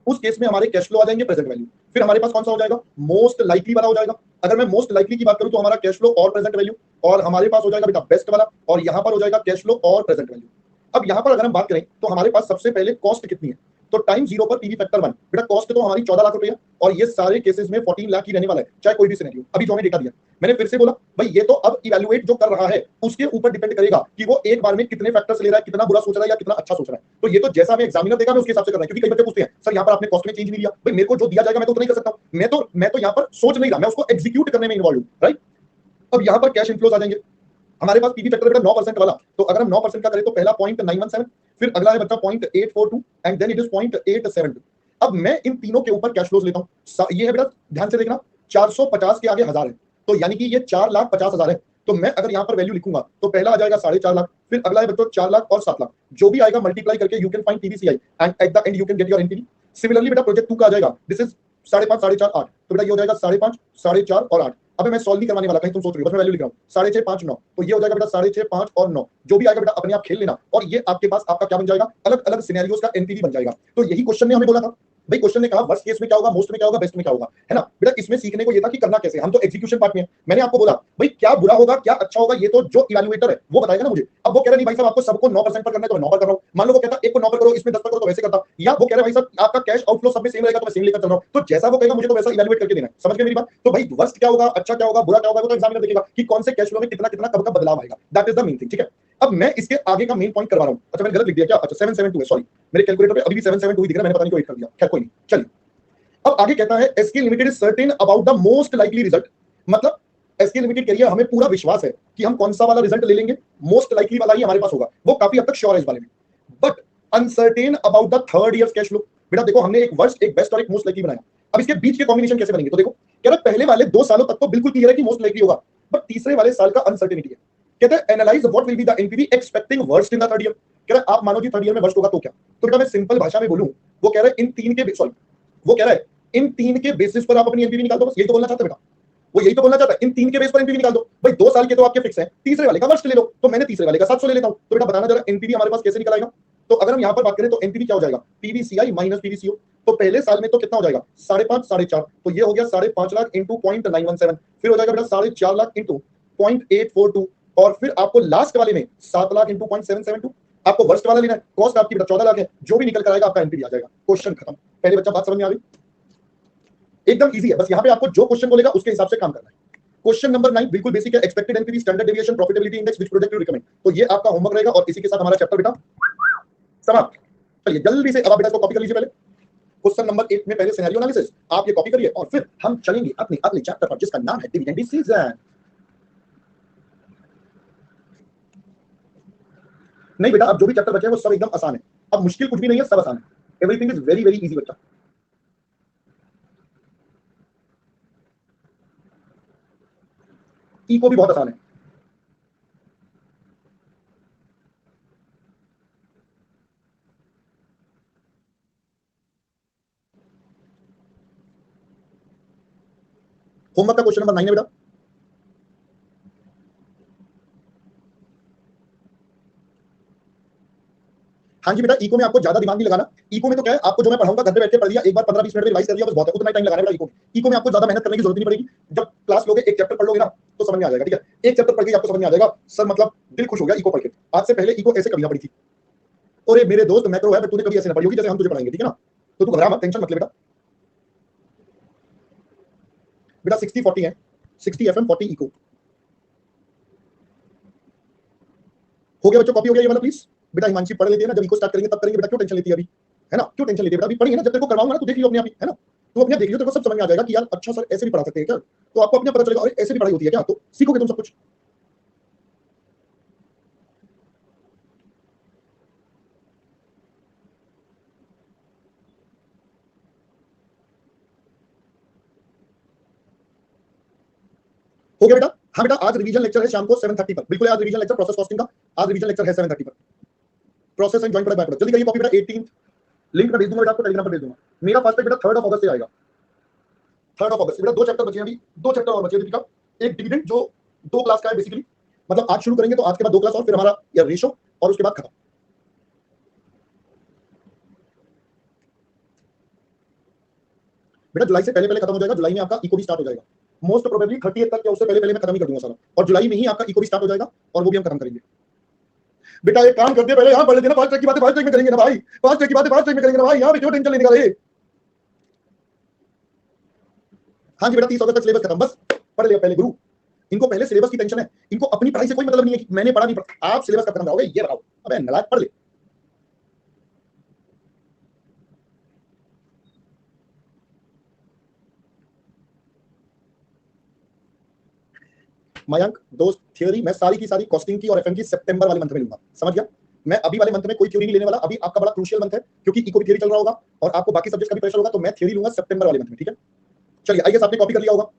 उस केस में हमारे कैश फ्लो आ जाएंगे प्रेजेंट वैल्यू, फिर हमारे पास कौन सा हो जाएगा, मोस्ट लाइकली वाला हो जाएगा. अगर मैं मोस्ट लाइकली की बात करूं तो हमारा कैश फ्लो और प्रेजेंट वैल्यू, और हमारे पास हो जाएगा बेटा बेस्ट वाला, और यहां पर हो जाएगा कैश फ्लो और प्रेजेंट वैल्यू. अब यहां पर अगर हम बात करें तो हमारे पास सबसे पहले कॉस्ट कितनी है, तो टाइम 0 पर पीवी फैक्टर 1, बेटा कॉस्ट तो हमारी 14 लाख रुपए है, और ये सारे केसेस में 14 लाख ही रहने वाला है, चाहे कोई भी सिनेरियो. अभी जो हमें डेटा दिया, मैंने फिर से बोला भाई ये तो अब इवैल्यूएट जो कर रहा है उसके ऊपर डिपेंड करेगा कि वो एक बार में कितने फैक्टर्स ले रहा है, कितना बुरा सोच रहा है या कितना अच्छा सोच रहा है. तो ये तो जैसा हमें एग्जामिनर देगा मैं उसके हिसाब से कर रहा है, क्योंकि कई बच्चे पूछते हैं सर यहाँ पर आपने कॉस्ट में चेंज नहीं दिया. भाई मेरे को जो दिया जाएगा मैं तो उतना ही कर सकता हूँ, मैं तो यहाँ पर सोच नहीं रहा, मैं उसको एग्जीक्यूट करने में इन्वॉल्व हूँ, राइट. अब यहाँ पर कैश इनफ्लोज आ जाएंगे. हमारे पास पीवी फैक्टर बेटा 9% वाला, तो अगर हम 9% का करें तो पहला 0.917, फिर अगला है बच्चा 0.842 एंड देन इट इज 0.872. अब मैं इन तीनों के ऊपर कैश फ्लोज लेता हूं. ये है बेटा, ध्यान से देखना, 450 के आगे 1000 है, तो यानी कि ये 4,50,000 है. तो मैं अगर यहाँ पर वैल्यू लिखूंगा तो पहला आ जाएगा 4.5 लाख, फिर अगला है बच्चों 4 लाख और 7 लाख, जो भी आएगा मल्टीप्लाई करके you can find PVCI and eight the and you can get your NPV. Similarly बेटा प्रोजेक्ट 2 का आ जाएगा, दिस इज 5.5, 4.5, 8, तो बेटा ये हो जाएगा 5.5, 4.5 और 8. अब मैं सॉल्व नहीं करवाने वाला, कहीं तुम सोच रहे हो, बस मैं वैल्यू लिख रहा हूँ 6.5, 5, 9, तो ये हो जाएगा बेटा 6.5, 5 और 9, जो भी आएगा बेटा अपने आप खेल लेना, और ये आपके पास आपका क्या बन जाएगा, अलग अलग सिनेरियोस का एनपीवी बन जाएगा. तो यही क्वेश्चन ने हमें बोला था भाई, क्वेश्चन ने कहा वर्स्ट केस में क्या होगा, मोस्ट में क्या होगा, बेस्ट में क्या होगा, है ना बेटा. इसमें सीखने को ये था कि करना कैसे, हम तो एग्जीक्यूशन पार्ट में है. मैंने आपको बोला भाई क्या बुरा होगा क्या अच्छा होगा, ये तो जो इवैल्यूएटर है वो बताएगा ना मुझे. अब वो कह रहा नहीं भाई साहब आपको सबको 9% पर करना है तो मैं 9 पर कर रहा हूं, मान लो वो कहता 1 को 9 पर करो, इसमें 10 पर करो, तो वैसे करता, या वो कह रहा है भाई साहब आपका कैश आउटफ्लो सब में सेम रहेगा तो मैं सेम लेकर चल रहा हूं. तो जैसा वो कहेगा मुझे तो वैसा इवैल्यूएट करके देना है. समझ गए मेरी बात. तो भाई वर्स्ट क्या होगा, अच्छा क्या होगा, बुरा क्या होगा, वो तो एग्जामिनर देखेगा कि कौन से कैश फ्लो में कितना कितना कब कब बदलाव आएगा. That is the main thing, ठीक है. अब मैं इसके आगे का मेन पॉइंट करवा रहा हूं. अच्छा मैंने गलत लिख दिया क्या, अच्छा 772 है, सॉरी मेरे कैलकुलेटर पे अभी भी 772 ही दिख रहा है, मैंने पता नहीं क्यों 8 कर दिया. खैर कोई नहीं, चलिए. अब आगे कहता है SK limited is certain about the most likely result. मतलब एसके लिमिटेड कह रही है हमें पूरा विश्वास है कि हम कौन सा वाला रिजल्ट ले लेंगे, मोस्ट लाइकली वाला ही हमारे पास होगा, वो काफी हद तक श्योर है इस बारे में. But uncertain about the third year cash flow. बेटा देखो हमने एक वर्स्ट, एक बेस्ट और एक मोस्ट लाइकली बनाया. अब इसके बीच के कॉम्बिनेशन कैसे बनेंगे, तो देखो कह रहा पहले वाले 2 सालों तक तो बिल्कुल क्लियर है कि मोस्ट लाइकली होगा, बट तीसरे वाले साल का अनसर्टेनिटी है. कहते हैं analyse what will be the NPV expecting worst in the third year. कह रहा है आप मानो जी थर्ड ईयर में वर्स्ट होगा तो क्या. तो बेटा मैं सिंपल भाषा में बोलूं, वो कह रहा है इन तीन के सॉरी वो कह रहा है इन 3 के बेसिस पर आप अपनी एनपीवी निकाल दो. बस यही तो बोलना चाहता है बेटा, वो यही तो बोलना चाहता है, इन 3 के बेस पर एनपीवी निकाल दो. भाई 2 साल के तो आपके फिक्स है, तीसरे वाले का वर्स्ट ले लो, तो मैंने तीसरे वाले का 700 ले लेता हूं. तो बेटा बताना जरा एनपीवी हमारे पास कैसे निकल आएगा. तो अगर हम यहां पर बात करें तो एनपीवी क्या हो जाएगा, पीवीसीआई माइनस पीवीसीओ. तो पहले साल में तो कितना हो जाएगा 5.5, 4.5, तो ये हो गया 5.5 लाख इंटू 0.917, फिर हो जाएगा बेटा 4.5 लाख इंटू 0.842, और फिर आपको लास्ट वाले में 7 लाख इंटू 0.772. आपको वर्स्ट वाला लेना है, कॉस्ट आपकी बेटा 14 लाख है, जो भी निकल कर आएगा आपका एनपीवी आ जाएगा. क्वेश्चन खत्म. पहले बच्चा बात समझ में आ गई, एकदम इजी है. बस यहाँ पे आपको जो क्वेश्चन बोलेगा उसके हिसाब से काम करना है. क्वेश्चन नंबर 9 बिल्कुल बेसिक है, expected NPV, standard deviation, profitability index, which project you recommend. तो ये आपका होमवर्क रहेगा, और इसी के साथ हमारा चैप्टर बेटा समाप्त. चलिए जल्दी से अब आप बेटा इसको कॉपी कर लीजिए. पहले क्वेश्चन नंबर 8 में पहले सिनेरियो एनालिसिस आप ये कॉपी करिए, और फिर हम चलेंगे अपने अगले चैप्टर पर जिसका नाम है डिविडेंड डिसीजन. नहीं बेटा अब जो भी चैप्टर बचे हैं वो सब एकदम आसान है, अब मुश्किल कुछ भी नहीं है, सब आसान है. Everything is very very easy बच्चा. इको भी बहुत आसान है. होमवर्क का क्वेश्चन नंबर 9 है बेटा. हाँ जी बेटा, इको में आपको ज्यादा दिमाग नहीं लगाना. इको में तो क्या है, आपको जो मैं पढ़ाऊंगा घर पे बैठ के पढ़ लिया, एक बार 15-20 मिनट में रिवाइज कर लिया, बस बहुत है, उतना टाइम लगाना है बेटा. इको में आपको ज्यादा मेहनत करने की जरूरत नहीं पड़ेगी. जब क्लास लोगे एक चैप्टर पढ़ लोगे ना तो समझ में आ जाएगा. ठीक है, एक चैप्टर पढ़ के आपको समझ में आ जाएगा सर, मतलब दिल खुश हो गया इको पढ़ के. आज से पहले इको ऐसे कभी ना पढ़ी थी. और मेरे दोस्त मैक्रो है, बट तूने कभी ऐसे ना पढ़ी होगी जैसे हम तुझे पढ़ाएंगे. ठीक है ना, तो तू घबरा मत, टेंशन मत ले बेटा. बेटा 60-40 है, 60 FM 40 इको. हो गया बच्चों, कॉपी हो गया ये वाला प्लीज. बेटा हिमांशी पढ़ लेती है ना, जब इको स्टार्ट करेंगे तब करेंगे बेटा, क्यों टेंशन लेती है अभी, है ना, क्यों टेंशन लेती है बेटा. अभी पढ़ेंगे ना, जब तेरे को करवाऊंगा ना तो देख लियो अपने आप ही, है ना. तो अपने आप देख लियो, तेरे को सब समझ में आ जाएगा कि यार अच्छा सर ऐसे भी पढ़ा सकते हैं क्या. तो आपको अपने पता चलेगा अरे ऐसे भी पढ़ाई होती है क्या, तो सीखोगे तुम सब कुछ. हो गया बेटा? हाँ बेटा, आज रिवीजन लेक्चर है शाम को 7:30 पर। बिल्कुल आज रिवीजन लेक्चर प्रोसेस कॉस्टिंग का, आज रिवीजन लेक्चर है 7:30 पर। प्रोसेस एंड जॉइंट प्रोडक्ट, जल्दी करिए कॉपी बेटा। 18 लिंक मैं भेज दूंगा बेटा आपको, टेलीग्राम पर भेज दूंगा। मेरा फास्ट बेटा 3rd ऑफ अगस्त से आएगा। 3rd ऑफ अगस्त बेटा 2 चैप्टर बचे हैं अभी, 2 चैप्टर और बचे हैं दीपिका। एक डिविडेंड जो 2 क्लास का है बेसिकली, मतलब आज शुरू करेंगे तो आज के बाद 2 क्लास और फिर हमारा या रेशो और उसके बाद खत्म। बेटा जुलाई से पहले पहले खत्म हो जाएगा, जुलाई में आपका इको भी स्टार्ट हो जाएगा। मोस्ट प्रोबेबली 30 तक या उससे पहले पहले मैं खत्म ही कर दूंगा सारा, और जुलाई में ही आपका इको भी स्टार्ट हो जाएगा और वो भी हम खत्म करेंगे। बेटा एक काम करते पहले यहां पढ़ लेते ना, फास्ट ट्रैक की बातें फास्ट ट्रैक में करेंगे ना भाई, फास्ट ट्रैक की बातें फास्ट ट्रैक में करेंगे ना भाई, यहां पे क्यों टेंशन लेने का रे। हाँ जी बेटा 30 अगस्त तक सिलेबस खत्म, बस पढ़ लिया पहले गुरु। इनको पहले सिलेबस की टेंशन है, इनको अपनी पढ़ाई से कोई मतलब नहीं है कि मैंने पढ़ा नहीं पढ़ा। आप सिलेबस कब खत्म कराओगे ये बताओ। अबे नालायक पढ़ ले। मयंक दोस्त थ्योरी मैं सारी की सारी कॉस्टिंग की और एफएम की सितंबर वाले मंथ में लूंगा, समझ गया? मैं अभी वाले मंथ में कोई थ्योरी नहीं लेने वाला। अभी आपका बड़ा क्रूशियल मंथ है क्योंकि इको भी थ्योरी चल रहा होगा और आपको बाकी सब्जेक्ट का भी प्रेशर होगा, तो मैं थ्योरी लूंगा सितंबर वाले मंथ में, ठीक है? चलिए आई गेस आपने कॉपी कर लिया होगा।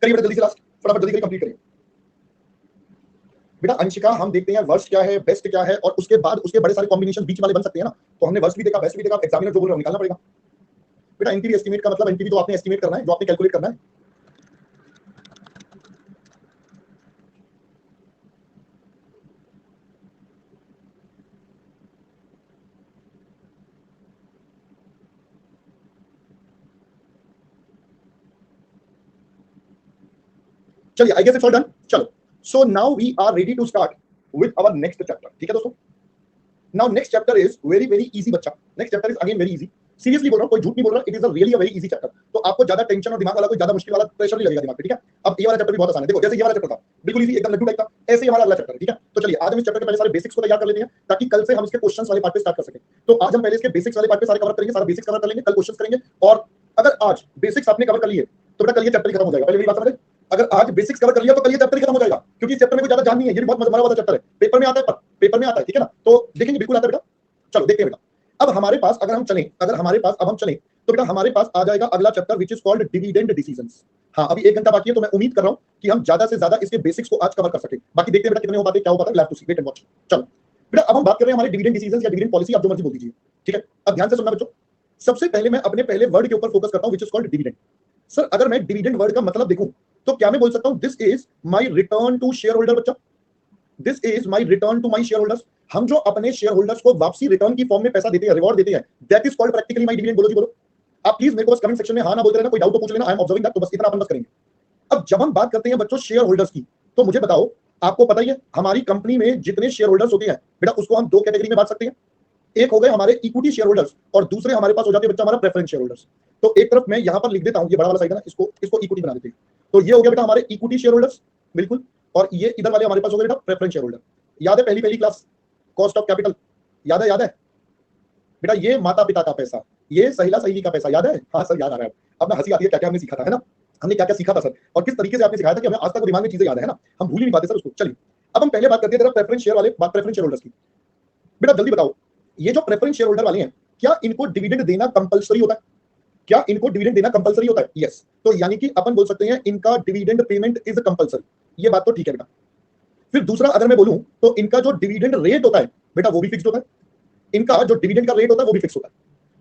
करिए बेटा जल्दी से लास्ट, फटाफट जल्दी करिए, कंप्लीट करिए बेटा। अंशिका हम देखते हैं वर्स्ट क्या है, बेस्ट क्या है, और उसके बाद उसके बड़े सारे कॉम्बिनेशन बीच वाले बन सकते हैं ना। तो हमने वर्स्ट भी देखा, बेस्ट भी देखा, एग्जामिनर जो बोल रहे हैं निकालना पड़ेगा बेटा। एनपीवी एस्टीमेट का मतलब एनपीवी तो आपने एस्टीमेट करना है, जो आपने कैलकुलेट करना है। चलिए I guess it's all done. चलो so now we are ready to start with our next chapter, ठीक है दोस्तों? Now next chapter is very very easy बच्चा। Next chapter is again very easy, seriously बोल रहा हूं, कोई झूठ नहीं बोल रहा। It is a really a very easy chapter. तो आपको ज्यादा टेंशन और दिमाग वाला कोई ज्यादा मुश्किल वाला प्रेशर नहीं लगेगा दिमाग पे, ठीक है? अब ये वाला चैप्टर भी बहुत आसान है। देखो जैसे ये वाला चैप्टर था बिल्कुल इजी, एकदम लड्डू टाइप का, ऐसे ही हमारा अगला चैप्टर है, ठीक है? तो चलिए आज हम इस चैप्टर के पहले सारे बेसिक्स को तैयार कर लेते हैं ताकि कल से हम इसके क्वेश्चंस वाले पार्ट पे स्टार्ट कर सकें। तो आज हम पहले इसके बेसिक्स वाले पार्ट पे सारे कवर करेंगे, सारा बेसिक्स कवर कर लेंगे, कल क्वेश्चंस करेंगे। और अगर आज बेसिक्स आपने कवर कर लिए तो बेटा कल ये चैप्टर खत्म हो जाएगा। पहले मेरी बात समझे? अगर आज बेसिक्स कवर कर लिया तो कल ये चैप्टर खत्म हो जाएगा, क्योंकि इस चैप्टर में कोई ज्यादा जान नहीं है। ये भी बहुत मजा वाला चैप्टर है, पेपर में आता है, पेपर में आता है, ठीक है ना? तो देखेंगे बिल्कुल आता है बेटा। चलो देखते हैं बेटा। अब हमारे पास अगर हम चलें, अगर हमारे पास अब हम चलें तो बेटा हमारे पास आ जाएगा अगला chapter which is called dividend decisions. हाँ अभी 1 घंटा बाकी है, तो मैं उम्मीद कर रहा हूं कि हम ज्यादा से ज्यादा इसके बेसिक्स को आज कवर कर सके। बाकी देखते हैं बेटा कितने हो पाते, क्या हो पाता है, lab to see, wait and watch. चलो बेटा अब हम बात कर रहे हैं हमारे डिविडेंड डिसीजंस या डिविडेंड पॉलिसी, आप जो मर्जी बोल दीजिए, ठीक है? अब ध्यान से सुनना बच्चों। सबसे पहले मैं अपने पहले वर्ड के ऊपर फोकस करता हूं which is called dividend. Sir अगर मैं डिविडेंड वर्ड का मतलब देखूं तो क्या मैं बोल सकता हूं this is my return to share holder? बच्चा this is my return to my share holders. हम जो अपने शेयर होल्डर्स को वापसी रिटर्न की फॉर्म में पैसा देते हैं, रिवॉर्ड देते हैं, that is called practically my dividend. बोलो जी बोलो। आप प्लीज मेरे को बस कमेंट सेक्शन में हां ना बोलते रहना, कोई डाउट तो पूछ लेना, आई एम ऑब्जर्विंग दैट। तो बस इतना अपन बस करेंगे। अब जब हम बात करते हैं बच्चों शेयर होल्डर्स की, तो मुझे बताओ, आपको पता ही है हमारी कंपनी में जितने शेयर होल्डर्स होते हैं बेटा उसको हम 2 कैटेगरी में बांट सकते हैं। एक हो गए हमारे इक्विटी शेयर होल्डर्स और दूसरे हमारे पास हो जाते हैं बच्चा हमारा प्रेफरेंस शेयर होल्डर्स। तो एक तरफ मैं यहां पर लिख देता हूं, ये बड़ा वाला साइड है ना, इसको इक्विटी बना देते हैं। तो ये हो गया बेटा हमारे इक्विटी शेयर होल्डर्स, बिल्कुल। और ये इधर वाले हमारे पास हो गए बेटा प्रेफरेंस शेयर होल्डर। याद है पहली क्लास कॉस्ट ऑफ कैपिटल? याद है बेटा? ये माता पिता का पैसा, ये सहेला सहेली का पैसा, याद है? हाँ सर याद आ रहा है। अब ना हंसी आती है, क्या क्या हमने सीखा था, है ना? हमने क्या क्या सीखा था सर, और किस तरीके से आपने सिखाया था कि हमें आज तक दिमाग में चीजें याद है ना, हम भूल ही नहीं पाते सर उसको। चलिए अब हम पहले बात करते हैं प्रेफरेंस शेयर वाले, प्रेफरेंस शेयर होल्डर्स की। बेटा जल्दी बताओ, ये जो प्रेफरेंस शेयर होल्डर वाले हैं, क्या इनको डिविडेंड देना कंपलसरी होता है? क्या इनको डिविडेंड देना कंपलसरी होता है? यस। तो यानी कि अपन बोल सकते हैं इनका डिविडेंड पेमेंट इज कंपलसरी। ये बात तो ठीक है बेटा। फिर दूसरा अगर मैं बोलूं तो इनका जो डिविडेंड रेट होता है बेटा वो भी फिक्स्ड होता है। इनका जो डिविडेंड का रेट होता है वो भी फिक्स होता है।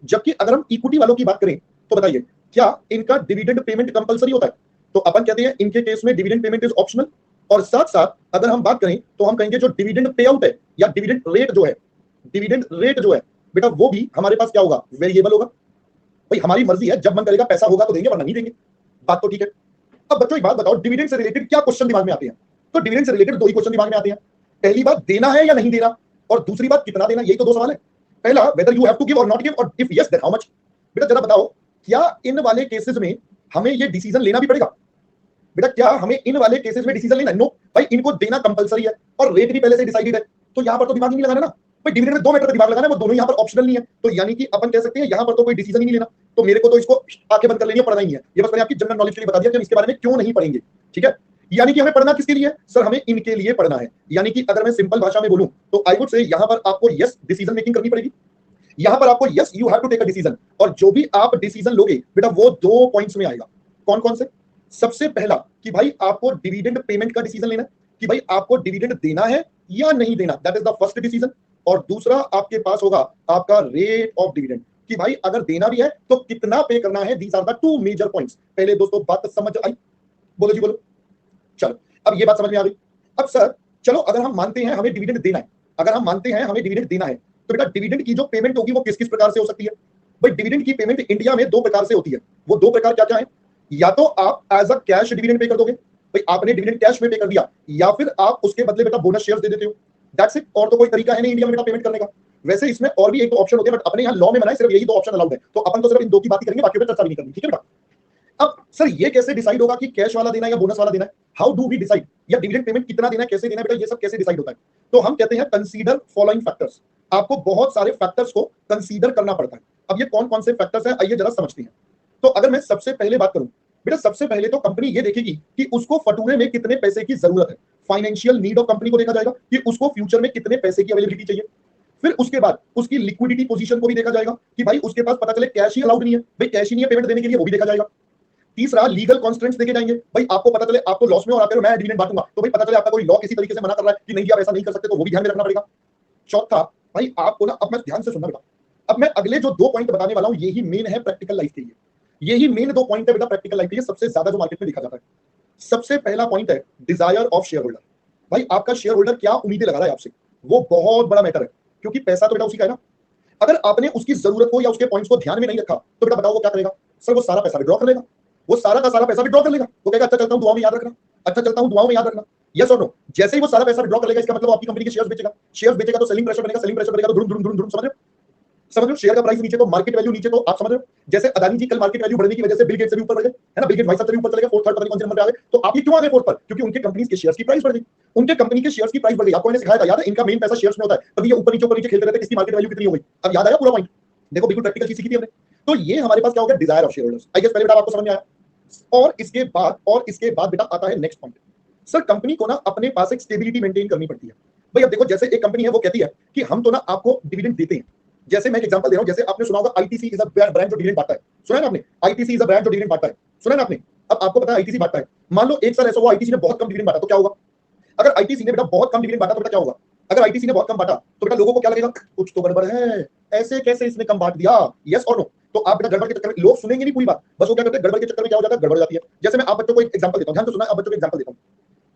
जबकि अगर हम इक्विटी वालों की बात करें तो बताइए क्या इनका डिविडेंड पेमेंट कंपलसरी होता है? तो अपन कहते हैं इनके केस में डिविडेंड पेमेंट इज ऑप्शनल। और साथ साथ अगर हम बात करें तो हम कहेंगे जो डिविडेंड पे आउट है या डिविडेंड रेट जो है, डिविडेंड रेट जो है बेटा वो भी हमारे पास क्या होगा, वेरिएबल होगा। भाई हमारी मर्जी है, जब मन करेगा पैसा होगा तो देंगे वरना नहीं देंगे। बात तो ठीक है। अब बच्चों एक बात बताओ, डिविडेंड से रिलेटेड क्या क्वेश्चन दिमाग में आते हैं? तो डिविडेंड से रिलेटेड 2 ही क्वेश्चन दिमाग में आते हैं। पहली बात देना है या नहीं देना, और दूसरी बात कितना देना, यही तो 2 सवाल है। पहला whether you have to give और नॉट गिव, और if yes then how much. बेटा जरा बताओ क्या इन वाले केसेस में हमें ये डिसीजन लेना भी पड़ेगा? बेटा क्या हमें इन वाले केसेस में डिसीजन लेना है? नो भाई, इनको देना कंपलसरी है और रेट भी पहले से डिसाइडेड है, तो यहां पर तो दिमाग ही नहीं लगाना ना भाई। डिविडेंड में 2 मैटर पे दिमाग लगाना है, वो दोनों यहां पर ऑप्शनल नहीं है। तो यानी कि अपन कह सकते हैं यहां पर तो कोई डिसीजन ही नहीं लेना, तो मेरे को तो इसको आंखें बंद कर लेनी है, पढ़ना ही नहीं है। ये बस मैंने आपकी जनरल नॉलेज के लिए बता दिया कि हम इसके बारे में क्यों नहीं पढ़ेंगे, ठीक है? यानी कि हमें पढ़ना किसके लिए है सर, हमें इनके लिए पढ़ना है। यानी कि अगर मैं सिंपल भाषा में बोलूं तो आई वुड से यहां पर आपको यस डिसीजन मेकिंग करनी पड़ेगी, यहां पर आपको yes you have to take a decision, और जो भी आप डिसीजन लोगे बेटा वो दो पॉइंट्स में आएगा। कौन कौन से? सबसे पहला कि भाई आपको डिविडेंड पेमेंट का डिसीजन लेना है कि भाई आपको डिविडेंड देना है या नहीं देना, that is the first decision. और दूसरा आपके पास होगा आपका रेट ऑफ डिविडेंड कि भाई अगर देना भी है तो कितना पे करना है। These are the two major points. पहले दोस्तों बात समझ आई? बोलो जी बोलो। चलो अब ये बात समझ में आ गई। अब सर चलो अगर हम मानते हैं हमें डिविडेंड देना है, अगर हम मानते हैं हमें डिविडेंड देना है तो बेटा डिविडेंड की जो पेमेंट होगी वो किस किस प्रकार से हो सकती है? भाई डिविडेंड की पेमेंट इंडिया में दो प्रकार से होती है। वो दो प्रकार क्या क्या है? या तो आप as a cash dividend pay कर दोगे, भाई आपने डिविडेंड कैश में पे कर दिया, या फिर आप उसके बदले बेटा बोनस शेयर्स दे देते हो। दैट्स इट, और तो कोई तरीका है नहीं इंडिया में बेटा पेमेंट करने का। वैसे इसमें और भी एक दो ऑप्शन होते हैं बट अपने यहाँ लॉ में बनाए सिर्फ यही दो ऑप्शन अलाउड है, तो अपन तो सिर्फ इन दो की बात ही करेंगे, बाकी पे चर्चा भी नहीं करनी, ठीक है बेटा। अब सर ये कैसे डिसाइड होगा कि कैश वाला देना है या बोनस वाला देना है? हाउ डू वी डिसाइड, या डिविडेंड पेमेंट कितना देना है, कैसे देना है बेटा, ये सब कैसे डिसाइड होता है? तो हम कहते हैं कंसीडर फॉलोइंग फैक्टर्स। आपको बहुत सारे फैक्टर्स को कंसीडर करना पड़ता है। अब ये कौन कौन से फैक्टर्स हैं आइए जरा समझते हैं। तो अगर मैं सबसे पहले बात करूं बेटा, सबसे पहले तो कंपनी ये देखेगी कि उसको फटूरे में कितने पैसे की जरूरत है। फाइनेंशियल नीड ऑफ कंपनी को देखा जाएगा कि उसको फ्यूचर में कितने पैसे की अवेलेबिलिटी चाहिए। फिर उसके बाद उसकी लिक्विडिटी पोजीशन को भी देखा जाएगा कि भाई उसके पास पता चले कैश ही अलाउड नहीं है, भाई कैश ही नहीं है पेमेंट देने के लिए, वो भी देखा जाएगा। तीसरा लीगल कॉन्स्ट्रेंट्स देखे जाएंगे, भाई आपको पता चले आपको लॉस में और आप मैं डिविडेंड बांटूंगा, तो भाई पता चले आपका कोई लॉ किसी तरीके से मना कर रहा है कि नहीं आप ऐसा नहीं कर सकते, तो वो भी ध्यान में रखना पड़ेगा। चौथा भाई आपको ना, अब मैं ध्यान से सुनना बेटा, अब मैं अगले जो दो पॉइंट बताने वाला हूं यही मेन है प्रैक्टिकल लाइफ के लिए, यही मेन दो पॉइंट है बेटा प्रैक्टिकल लाइफ के लिए सबसे ज्यादा जो मार्केट में देखा जाता है। सबसे पहला पॉइंट है डिजायर ऑफ शेयर होल्डर। भाई आपका शेयर होल्डर क्या उम्मीदें लगा रहा है आपसे, वो बहुत बड़ा मैटर है, क्योंकि पैसा तो बेटा उसी का है ना। अगर आपने उसकी जरूरत को या उसके पॉइंट्स को ध्यान में नहीं रखा तो बेटा बताओ वो क्या करेगा? सर वो सारा पैसा विड्रॉ कर लेगा, वो सारा का सारा पैसा विड्रॉ कर लेगा। वो कहेगा अच्छा चलता हूं दुआओं में याद रखना, अच्छा चलता हूं दुआओं में याद रखना। यस और नो? जैसे ही वो सारा पैसा विड्रॉ कर लेगा इसका मतलब आपकी कंपनी के शेयर्स बेचेगा, शेयर्स बेचेगा तो सेलिंग प्रेशर बनेगा, सेलिंग प्रेशर बनेगा तो धुम धुम धुम धुम, समझ रहे हो? समझ लो शेयर का प्राइस नीचे तो मार्केट वैल्यू नीचे, तो आप समझ रहे हो जैसे अदानी जी कल मार्केट वैल्यू बढ़ने की वजह से बिल गेट से भी ऊपर बढ़ गए, है ना, बिल गेट भाई साहब से भी ऊपर चले गए, फोर्थ थर्ड पता नहीं कौन से नंबर पे आ गए। तो आप ये क्यों आ गए फोर्थ पर? क्योंकि उनके कंपनीज के शेयर्स की प्राइस बढ़ गई, उनके कंपनी के शेयर्स की प्राइस बढ़ गई। आपको मैंने सिखाया था याद है, इनका मेन पैसा शेयर्स में होता है, तभी ये ऊपर नीचे खेलते रहते हैं किसकी मार्केट वैल्यू कितनी हो गई। अब याद आया पूरा पॉइंट? देखो बिल्कुल प्रैक्टिकल चीज सीखी थी हमने। तो ये हमारे पास क्या हो गया, desire of shareholders. I guess पहले बेटा आपको समझ में आया। और इसके बाद बेटा आता है नेक्स्ट पॉइंट। सर कंपनी को ना अपने पास एक स्टेबिलिटी मेंटेन करनी पड़ती है। भाई अब देखो जैसे एक कंपनी है वो कहती है कि हम तो ना आपको डिविडेंड देते हैं। जैसे मैं एक एग्जांपल दे रहा हूं, जैसे आपने सुना होगा आईटीसी इज अ ब्रांड जो डिविडेंड बांटता है, सुना है ना आपने? आईटीसी इज अ ब्रांड जो डिविडेंड बांटता है, सुना है ना आपने? अब आपको पता है आईटीसी बांटता है, मान लो एक साल ऐसा हुआ आईटीसी ने बहुत कम डिविडेंड बांटा, तो क्या होगा? अगर आईटीसी ने बेटा बहुत कम डिविडेंड बांटा तो बेटा क्या होगा? अगर आईटीसी ने बहुत कम बांटा तो बेटा लोगों को क्या लगेगा, कुछ तो गड़बड़ है, ऐसे कैसे इसने कम बांट दिया। यस और नो? तो आप बेटा गड़बड़ के चक्कर में, लोग सुनेंगे नहीं पूरी बात, बस वो क्या करते हैं गड़बड़ के चक्कर में क्या हो जाता है, गड़बड़ हो जाती है। जैसे मैं आप बच्चों को एक एग्जांपल देता हूं, ध्यान से सुनना, आप बच्चों को एग्जांपल देता हूं।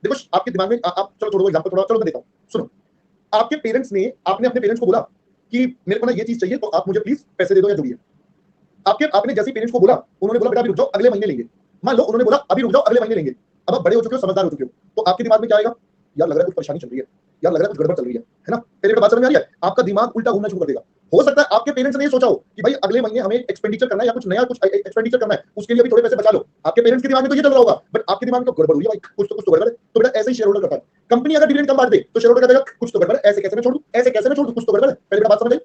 देखो आपके दिमाग में आप चलो छोड़ो एग्जांपल, थोड़ा चलो मैं देता हूं, सुनो। आपके पेरेंट्स ने, आपने अपने पेरेंट्स को बोला कि मेरे को ना ये चीज चाहिए तो आप मुझे प्लीज पैसे दे दो या जो भी है। आपने जैसे पेरेंट्स को बोला, उन्होंने बोला बेटा अभी रुक जाओ अगले महीने लेंगे। मान लो उन्होंने बोला अभी रुक जाओ अगले महीने लेंगे। अब आप बड़े हो चुके हो, समझदार हो चुके हो, तो आपके दिमाग में क्या आएगा, यार लग रहा है कुछ परेशानी चल रही है, यार लग रहा है कुछ गड़बड़ चल रही है ना? पहले बात समझ में आ रही है? आपका दिमाग उल्टा घूमना शुरू कर देगा। हो सकता है आपके पेरेंट्स ने ये सोचा हो कि भाई अगले महीने हमें एक्सपेंडिचर करना है या कुछ नया कुछ एक्सपेंडिचर करना है, उसके लिए अभी थोड़े पैसे बचा लो। आपके पेरेंट्स के दिमाग में तो ये चल रहा होगा, बट आपके दिमाग में तो गड़बड़ हुई है भाई, कुछ तो गड़बड़ है। तो बेटा ऐसे ही शेयर होल्डर करता है। कंपनी अगर डिविडेंड कम बांट दे तो शेयर होल्डर कहेगा कुछ तो गड़बड़ है, ऐसे कैसे मैं छोड़ दूं, ऐसे कैसे मैं छोड़ दूं, कुछ तो गड़बड़ है। पहले बेटा बात समझ आई?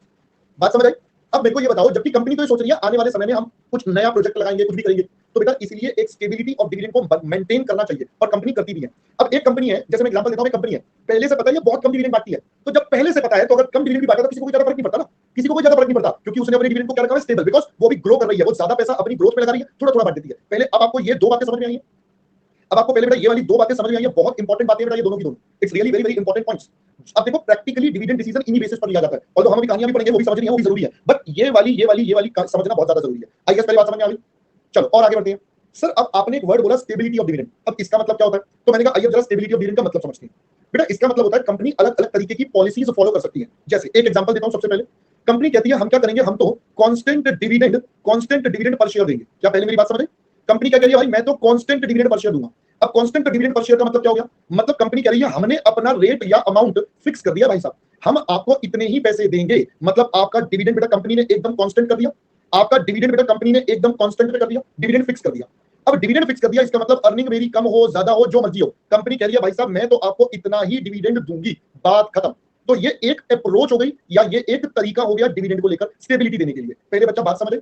बात समझ आई? अब मेरे को ये बताओ, जबकि कंपनी तो ये सोच रही है आने वाले समय में हम कुछ नया प्रोजेक्ट लगाएंगे, कुछ भी करेंगे, तो बेटा इसलिए एक स्टेबिलिटी ऑफ डिविडेंड को मेंटेन करना चाहिए, और कंपनी करती भी है। अब एक कंपनी है, जैसे मैं एग्जांपल देता हूं, एक कंपनी है पहले से पता है ये बहुत कम डिविडेंड बांटती है, तो जब पहले से पता है तो अगर कम डिविडेंड भी बांटा तो किसी को ज्यादा फर्क नहीं पड़ता ना, किसी को कोई ज्यादा फर्क नहीं पड़ता, क्योंकि उसने अपने डिविडेंड को क्या रखा है, स्टेबल, बिकॉज वो भी ग्रो कर रही है, वो ज्यादा पैसा अपनी ग्रोथ में लगा रही है, थोड़ा थोड़ा बांट देती है। पहले अब आपको ये दो बातें समझ में आई है? अब आपको पहले बेटा ये वाली दो बातें समझ में आई है, बहुत इंपॉर्टेंट बातें बेटा ये दोनों की दोनों, it's really very very important points. अब देखो प्रैक्टिकली डिविडेंड डिसीजन इन्हीं बेसिस पर लिया जाता है, और हम अभी कहानियां भी पढ़ेंगे वो भी समझनी है, वो भी जरूरी है, बट ये वाली समझना बहुत ज्यादा जरूरी है। आई गेस पहले बात समझ में आ गई। चलो और आगे बढ़ते हैं। सर अब आपने एक वर्ड बोला स्टेबिलिटी ऑफ डिविडेंड, अब इसका मतलब क्या होता है? तो मैंने कहा आइए जरा स्टेबिलिटी ऑफ डिविडेंड का मतलब समझते हैं। बेटा इसका मतलब होता है कंपनी अलग अलग तरीके की पॉलिसीज फॉलो कर सकती है। जैसे एक एग्जांपल देता हूं, सबसे पहले कंपनी कहती है हम क्या करेंगे, हम तो कांस्टेंट डिविडेंड पर शेयर देंगे। क्या पहले मेरी बात समझ? कंपनी क्या कह रही है, भाई मैं तो कांस्टेंट डिविडेंड पर शेयर दूंगा। अब कांस्टेंट डिविडेंड पर शेयर का मतलब क्या हो गया? मतलब कंपनी कह रही है हमने अपना रेट या अमाउंट फिक्स कर दिया, भाई साहब हम आपको इतने ही पैसे देंगे, मतलब आपका डिविडेंड बेटा कंपनी ने एकदम कांस्टेंट कर दिया, आपका डिविडेंड बेटा कंपनी ने एकदम कांस्टेंट पे कर दिया, डिविडेंड फिक्स कर दिया। अब डिविडेंड फिक्स कर दिया, इसका मतलब अर्निंग मेरी कम हो ज्यादा हो जो मर्जी हो, कंपनी कह रही है भाई साहब मैं तो आपको इतना ही डिविडेंड दूंगी, बात खत्म। तो ये एक अप्रोच हो गई, या ये एक तरीका हो गया डिविडेंड को लेकर स्टेबिलिटी देने के लिए। पहले बच्चा बात समझे?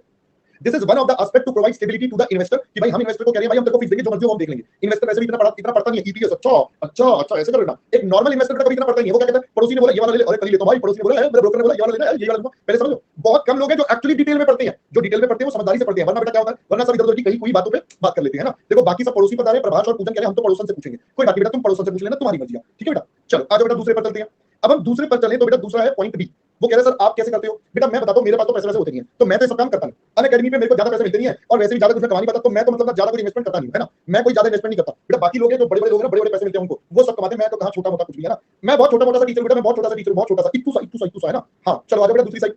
This is one of the aspect to provide stability to the investor कि भाई हम इन्वेस्टर को कह रहे हैं भाई हम तेरे को फीस देंगे जो मर्जी हो हम देख लेंगे। इन्वेस्टर वैसे भी इतना पढ़ता नहीं है ईपीएस। अच्छा अच्छा अच्छा ऐसे कर लेना। एक नॉर्मल इन्वेस्टर का कभी इतना पढ़ता नहीं है। वो क्या कहता है, पड़ोसी ने बोला ये वाला ले ले, अरे कर ही लेता हूं भाई, पड़ोसी ने बोला है, मेरे ब्रोकर ने बोला ये वाला लेना है, ये वाला लूंगा। पहले समझो, बहुत कम लोग हैं जो एक्चुअली डिटेल में पढ़ते हैं। जो डिटेल में पढ़ते हैं वो समझदारी से पढ़ते हैं, वरना बेटा क्या होता है, वरना सब इधर-उधर की कहीं कोई बातों पे बात कर लेते हैं ना। देखो बाकी सब पड़ोसी बता रहे हैं, प्रभाष और पूजन कह रहे हैं हम तो पड़ोसन से पूछेंगे। कोई बात नहीं बेटा, तुम पड़ोसन से पूछ लेना, तुम्हारी मर्जी है, ठीक है बेटा। चलो आ जाओ बेटा दूसरे पर चलते हैं। अब हम दूसरे पर चले तो बेटा दूसरा है पॉइंट बी। वो कह रहे हैं सर आप कैसे करते हो? बेटा मैं बताता हूं, मेरे पास तो पैसे वैसे होते नहीं है, तो मैं तो सब काम करता नहीं। अन अकेडमी पे मेरे को ज्यादा पैसे मिलते नहीं है और वैसे भी ज्यादा कुछ मैं कमा नहीं पाता, तो मैं तो मतलब ज्यादा कोई इन्वेस्टमेंट करता नहीं है ना। मैं कोई ज्यादा इन्वेस्टमेंट नहीं करता बेटा। बाकी लोग हैं जो बड़े-बड़े लोग हैं, बड़े-बड़े पैसे मिलते हैं उनको, वो सब कमाते हैं। मैं तो कहां छोटा-मोटा कुछ भी है ना। मैं बहुत छोटा-मोटा सा टीचर बेटा, मैं बहुत छोटा सा टीचर, बहुत छोटा सा इत्तू सा है ना। हां चलो आ जाओ बेटा दूसरी साइड।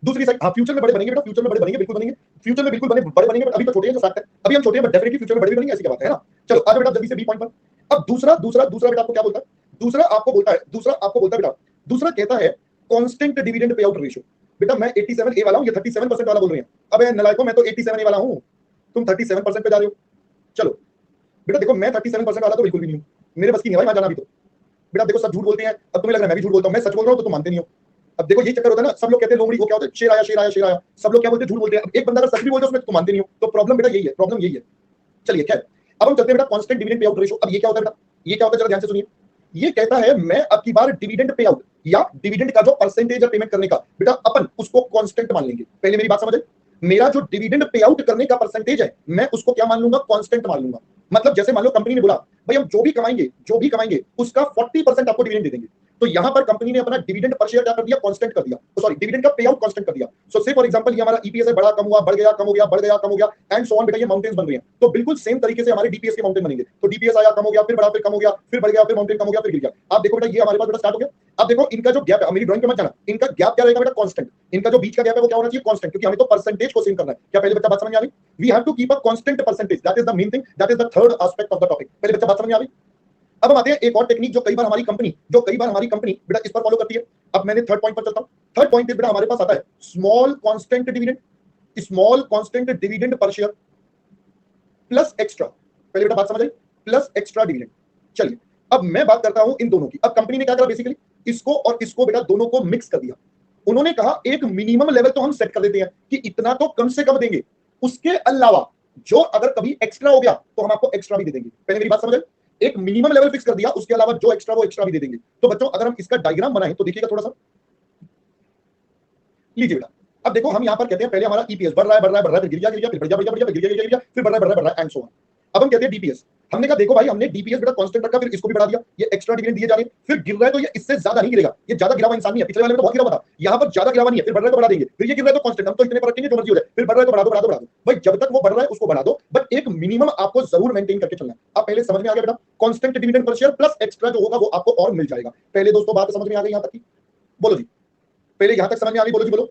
दूसरी साइड, हाँ फ्यूचर में बड़े बनेंगे बेटा, फ्यूचर में बड़े बनेंगे, बिल्कुल बनेंगे। फ्यूचर में बिल्कुल बड़े बनेंगे, अभी तो छोटे हैं जो फैक्ट है। अभी हम छोटे हैं बट डेफिनेटली फ्यूचर में बड़े भी बनेंगे, ऐसी क्या बात है ना। चलो आ जाओ बेटा जल्दी से बी पॉइंट पर। अब दूसरा बेटा आपको क्या बोलता है? दूसरा आपको बोलता है बेटा, दूसरा कहता है constant dividend payout ratio. बेटा मैं 87 ए वाला हूं, ये 37% वाला बोल रहे हैं। अबे नालायकों, मैं तो 87 ए वाला हूं, तुम 37% पे जा रहे हो। चलो बेटा देखो, मैं 37% वाला तो बिल्कुल भी नहीं हूं, मेरे बस की नहीं भाई वहां जाना भी। तो बेटा देखो सब झूठ बोलते हैं, अब तुम्हें लग रहा है मैं भी झूठ बोलता हूं, मैं सच बोल रहा हूं तो तुम मानते नहीं हो। अब देखो ये चक्कर होता है ना, सब लोग कहते हैं लोमड़ी, वो क्या होता है, शेर आया शेर आया शेर आया, सब लोग क्या बोलते हैं, झूठ बोलते हैं। अब एक बंदा अगर सच भी बोलता है उसमें तो तुम मानते नहीं हो, तो प्रॉब्लम बेटा यही है, प्रॉब्लम यही है। चलिए खैर, अब हम चलते हैं बेटा constant dividend payout ratio. अब ये क्या होता है बेटा, ये क्या होता है जरा ध्यान से सुनिए। ये कहता है मैं अब की बार डिविडेंड पे आउट या डिविडेंड का जो परसेंटेज है पेमेंट करने का, बेटा अपन उसको कांस्टेंट मान लेंगे। पहले मेरी बात समझ आई, मेरा जो डिविडेंड पे आउट करने का परसेंटेज है मैं उसको क्या मान लूंगा, कांस्टेंट मान लूंगा। मतलब जैसे मान लो कंपनी ने बोला भाई हम जो भी कमाएंगे उसका 40% आपको डिविडेंड दे देंगे, तो यहां पर कंपनी ने अपना डिविडेंड पर शेयर क्या कर दिया, कांस्टेंट कर दिया। सॉरी, डिविडेंड का पे आउट कांस्टेंट कर दिया। सो से फॉर एग्जांपल ये हमारा ईपीएस है, बढ़ा कम हुआ, बढ़ गया कम हो गया, बढ़ गया कम हो गया एंड सो ऑन बेटा, ये माउंटेन्स बन रहे हैं। तो बिल्कुल सेम तरीके से हमारे डीपीएस के माउंटेन बनेंगे। तो डीपीएस आया, कम हो गया, फिर बढ़ा, फिर कम हो गया, फिर बढ़ गया, फिर माउंटेन कम हो गया, फिर गिर गया। आप देखो बेटा ये हमारे पास बेटा स्टार्ट हो गया। अब देखो इनका जो गैप है, मेरी ड्राइंग पे मत जाना, इनका गैप क्या रहेगा बेटा, कांस्टेंट। इनका जो बीच का गैप है वो क्या होना चाहिए, कांस्टेंट, क्योंकि हमें तो परसेंटेज को सेम करना है। क्या पहले बच्चा बात समझ में आ गई? We have to keep a constant percentage, that is the main thing, that is the third aspect of the topic. पहले बच्चा बात समझ में आ गई? अब हम आते हैं एक और टेक्निक जो कई बार हमारी कंपनी बेटा इस पर फॉलो करती है। अब मैंने थर्ड पॉइंट पर चलता हूं। थर्ड पॉइंट बेटा हमारे पास आता है small constant dividend per share plus extra. पहले बेटा बात समझ आई, प्लस एक्स्ट्रा डिविडेंड। चलिए अब मैं बात करता हूं इन दोनों की। अब कंपनी ने क्या करा, बेसिकली इसको और इसको बेटा दोनों को मिक्स कर दिया। उन्होंने कहा एक मिनिमम लेवल तो हम सेट कर देते हैं कि इतना तो कम से कम देंगे, उसके अलावा जो अगर कभी एक्स्ट्रा हो गया तो हम आपको एक्स्ट्रा भी दे देंगे। पहले मेरी बात समझ आई, एक मिनिमम लेवल फिक्स कर दिया, उसके अलावा जो एक्स्ट्रा वो एक्स्ट्रा भी दे देंगे। तो बच्चों अगर हम इसका डायग्राम बनाएं तो देखिएगा थोड़ा सा, लीजिए बेटा। अब देखो हम यहां पर कहते हैं पहले हमारा ईपीएस बढ़ रहा है, फिर गिर गया, फिर बढ़ गया, फिर गिर गया, फिर बढ़ रहा है एंड सो ऑन। अब हम कहते हैं डीपीएस। हमने कहा देखो भाई हमने डीपीएस बेटा कांस्टेंट रखा, फिर इसको भी बढ़ा दिया, ये एक्स्ट्रा डिविडेंड दिए जा रहे हैं, फिर गिर रहा है तो ये इससे ज्यादा नहीं गिरेगा, ये ज्यादा गिरा हुआ इंसान नहीं है। पिछले वाले में तो बहुत गिरा हुआ था, यहां पर ज्यादा गिरा हुआ नहीं है, फिर बढ़ रहा है तो बढ़ा देंगे, फिर ये गिर रहा है तो कांस्टेंट, हम तो इतने पर रखेंगे जो मर्जी हो जाए, फिर बढ़ रहा है तो बढ़ा दो। भाई जब तक वो बढ़ रहा है उसको बढ़ा दो, बट एक मिनिमम आपको जरूर मेंटेन करके चलना है। अब पहले समझ में आ गया बेटा, constant dividend per share plus extra जो होगा वो आपको और मिल जाएगा। पहले दोस्तों बात समझ में आ गई यहां तक की? बोलो जी, पहले यहां तक समझ में आ गई? बोलो जी बोलो,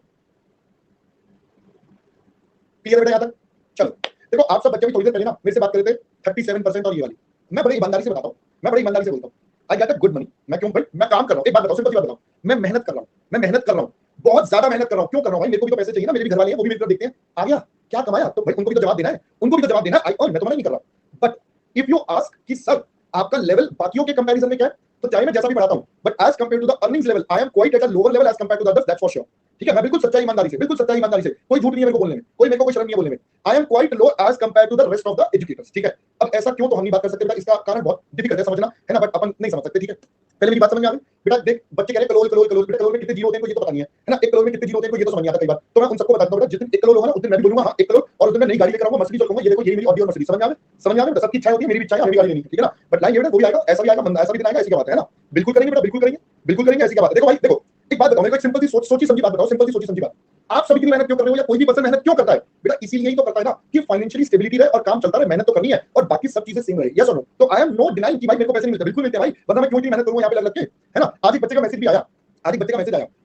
क्लियर बेटा यहां तक? चलो देखो आप सब बच्चे भी थोड़ी देर पहले ना मेरे से बात कर रहे थे 37% और ये वाली। मैं बड़ी ईमानदारी से बताता हूं, मैं बड़ी ईमानदारी से बोलता हूं, I get a good money. मैं क्यों भाई, मैं काम कर रहा हूं। एक बात बताओ, सिंपल सी बात बताओ, मैं मेहनत कर रहा हूं, बहुत ज्यादा मेहनत कर रहा हूं। क्यों कर रहा हूं भाई, मेरे को भी तो पैसे चाहिए ना, मेरे भी घर वाले हैं, वो भी मेरी तरफ देखते हैं। आ गया क्या कमाया, तो भाई उनको भी तो जवाब देना है, आई अर्न, मैं तो मना नहीं कर रहा। बट इफ यू आस्क कि सर आपका लेवल बाकियों के कंपैरिजन में क्या है, तो चाहे मैं जैसा भी पढ़ाता हूं, but as compare to the earnings level I am quite at a lower level as compare to the others, that's for sure. ठीक है, मैं बिल्कुल सच्चाई ईमानदारी से, कोई झूठ नहीं है मेरे को बोलने में, मेरे को कोई शर्म नहीं है बोलने में। I am quite low as compare to the rest of the educators. ठीक है, अब ऐसा क्यों तो हम नहीं बात कर सकते बेटा, इसका कारण बहुत डिफिकल्ट है समझना, है ना, बट अपन नहीं समझ सकते। ठीक है, पहले मेरी बात समझ में आ गई बेटा। देख बच्चे कह रहे कलोल बेटा, कलोल में कितने जीरो होते हैं ये तो पता नहीं है ना, एक कलोल में कितने जीरो होते हैं ये तो समझ नहीं आता कई बार। तो मैं उन सबको बताता हूं बेटा, जिस दिन एक कलोल होगा ना उस दिन मैं भी बोलूंगा हां 1 करोड़, और उस दिन मैं नई गाड़ी लेकर आऊंगा, मर्सिडीज चलाऊंगा, ये देखो ये मेरी ऑडी और मर्सिडीज। समझ में आ गया सबकी इच्छा होती है, मेरी भी इच्छा है हमें गाड़ी लेनी, ठीक है ना। बट लाइन ये बेटा वो भी आएगा, ऐसा भी आएगा, ऐसा भी दिन आएगा, ऐसी क्या बात है ना। बिल्कुल करेंगे बेटा, बिल्कुल करेंगे, ऐसी क्या बात है। देखो भाई देखो, एक बात बताओ मेरे को, एक सिंपल सी सोची समझी बात बताओ, सिंपल सी सोची समझी बात। आप सब इतनी मेहनत क्यों कर रहे हो, या कोई भी पर्सन मेहनत क्यों करता है बेटा? इसीलिए ही तो करता है ना कि फाइनेंशियली स्टेबिलिटी रहे और काम चलता रहे, मेहनत तो करनी है और बाकी सब चीजें सेम रहे। यस और नो? तो आई एम नॉट डिनाइंग कि भाई मेरे को पैसे नहीं मिलते, बिल्कुल मिलते हैं भाई, वरना मैं क्यों इतनी मेहनत करूंगा यहाँ पे लग के, है ना। आज एक बच्चे का मैसेज भी आया,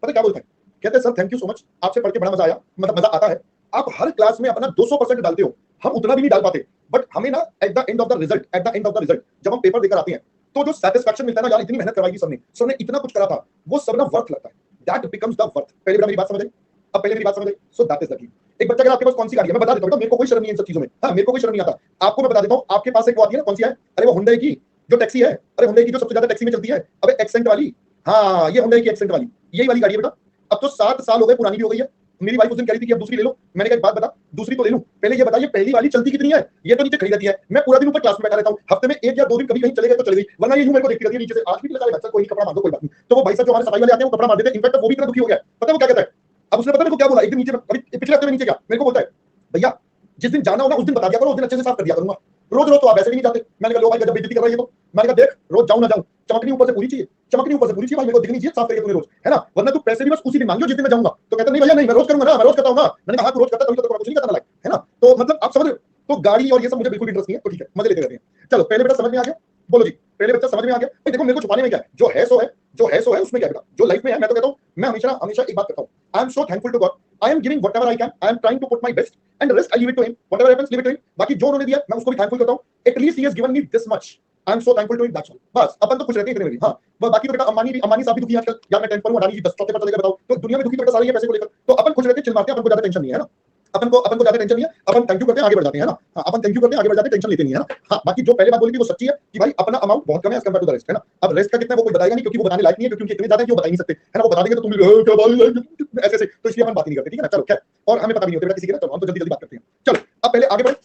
पता क्या बोलता है, कहते हैं sir thank you so much, आपसे पढ़ के बड़ा मजा आया, मतलब मजा आता है। आप हर क्लास में अपना 200% डालते हो, हम उतना भी नहीं डाल पाते, बट हमें ना eight the end of the result जब हम पेपर देकर आते हैं तो जो सेटिस्फैक्शन मिलता है ना, यार इतनी मेहनत करवाई थी सर ने इतना कुछ करा था, वो सब ना वर्थ लगता है, दैट बिकम्स द वर्थ। पहले मेरी बात समझ आई? अब पहले मेरी बात समझ आई, so that is the key. एक बच्चा कह रहा आपके पास कौन सी गाड़ी है, मैं बता देता हूं, मेरे को कोई शर्म नहीं है इन सब चीजों में, हाँ मेरे को कोई शर्म नहीं आता, आपको मैं बता देता हूं। आपके पास एक वो आती है ना, कौन सी है, अरे वो हुंडई की जो टैक्सी है, अरे हुंडई की जो सबसे ज्यादा टैक्सी में चलती है, अबे एक्सेंट वाली, हाँ ये हुंडई की एक्सेंट वाली, यही वाली गाड़ी है बेटा। अब तो 7 साल हो गए, पुरानी भी हो गई है, मेरी वाइफ उस दिन कह रही थी कि अब दूसरी ले लो। मैंने कहा एक बात बता, दूसरी तो ले लूं, पहले ये बता ये पहली वाली चलती कितनी है, ये तो नीचे खड़ी रहती है। मैं पूरा दिन ऊपर क्लास में बैठा रहता हूँ, हफ्ते में 1 या 2 दिन कभी कहीं चले गए तो चले गई, वरना ये यूं मेरे को देखती रहती है नीचे से, आज भी लगा लेगा, कोई कपड़ा बांध दो कोई बात नहीं। तो वो भाई साहब जो हमारे सफाई वाले आते हैं वो कपड़ा बांध देते हैं, इनफैक्ट वो भी इतना दुखी हो गया, पता है वो क्या कहता है, अब उसने पता मेरे को क्या बोला, एक दिन नीचे अभी पिछले हफ्ते में नीचे क्या मेरे को बोलता है, भैया जिस दिन जाना हो ना उस दिन बता दिया करो, उस दिन अच्छे से साफ कर दिया करूंगा, रोज रोज तो आप ऐसे भी नहीं जाते। मैंने कहा लो भाई गजब बेइज्जती कर रहा है ये तो। मैंने कहा देख रोज जाऊं ना जाऊं, चमकनी ऊपर से पूरी चाहिए, चमकनी ऊपर से पूरी चाहिए भाई, मेरे को दिखनी चाहिए साफ करके तूने रोज, है ना, वरना तू पैसे भी बस उसी दिन मांगियो जिस दिन मैं जाऊंगा। तो कहता नहीं भैया नहीं मैं रोज करूंगा ना, मैं रोज करता हूं ना। मैंने कहा तू रोज करता तभी तो कुछ नहीं करता लायक, है ना। तो मतलब आप समझ रहे हो, तो गाड़ी और ये सब मुझे बिल्कुल इंटरेस्ट नहीं है, तो ठीक है मजे लेते रहते हैं। चलो पहले बेटा समझ में आ गया, बोलो जी पहले बच्चा समझ में आ गया भाई। देखो मेरे को छुपाने में क्या है, जो है सो है, जो है सो है, उसमें क्या बेटा, जो लाइफ में है। मैं तो कहता हूं, मैं हमेशा हमेशा एक बात करता हूं, I am so thankful to God, I am giving whatever I can, I am trying to put my best and rest I leave it to him, whatever happens leave it to him. बाकी जो उन्होंने दिया मैं उसको भी thankful करता हूं, at least he has given me this much, I am so thankful to him, that's all. बस अपन तो खुश रहते हैं इतने में। हां बाकी तो बेटा अंबानी साहब भी दुखी हैं आजकल, यार मैं 10 पर हूं, अडानी जी 10 चौथे पर चले गए, बताओ। तो दुनिया में दुखी तो बेटा सारे ही पैसे को लेकर, तो अपन खुश रहते हैं, चिल मारते हैं, अपन को ज्यादा टेंशन नहीं है ना, अपन को ज्यादा टेंशन नहीं है, अपन थैंक यू करते हैं आगे बढ़ जाते हैं, है ना। हाँ अपन थैंक यू करते हैं आगे बढ़ जाते हैं, टेंशन लेते नहीं है ना। हाँ बाकी जो पहले बात बोली थी वो सच्ची है कि भाई अपना अमाउंट बहुत कम है as compare to the rest, है ना। अब रेस्ट का कितना वो कोई बताएगा नहीं, क्योंकि वो बताने लायक नहीं है, क्योंकि इतने ज्यादा है कि वो बता ही नहीं सकते, है ना। वो बता देंगे तो तुम भी क्या बात ऐसे ऐसे, तो इसलिए अपन बात ही नहीं करते, ठीक है ना। चलो खैर, और हमें पता भी नहीं होता किसी की ना, चलो हम तो जल्दी जल्दी बात करते हैं। चलो अब पहले आगे बढ़े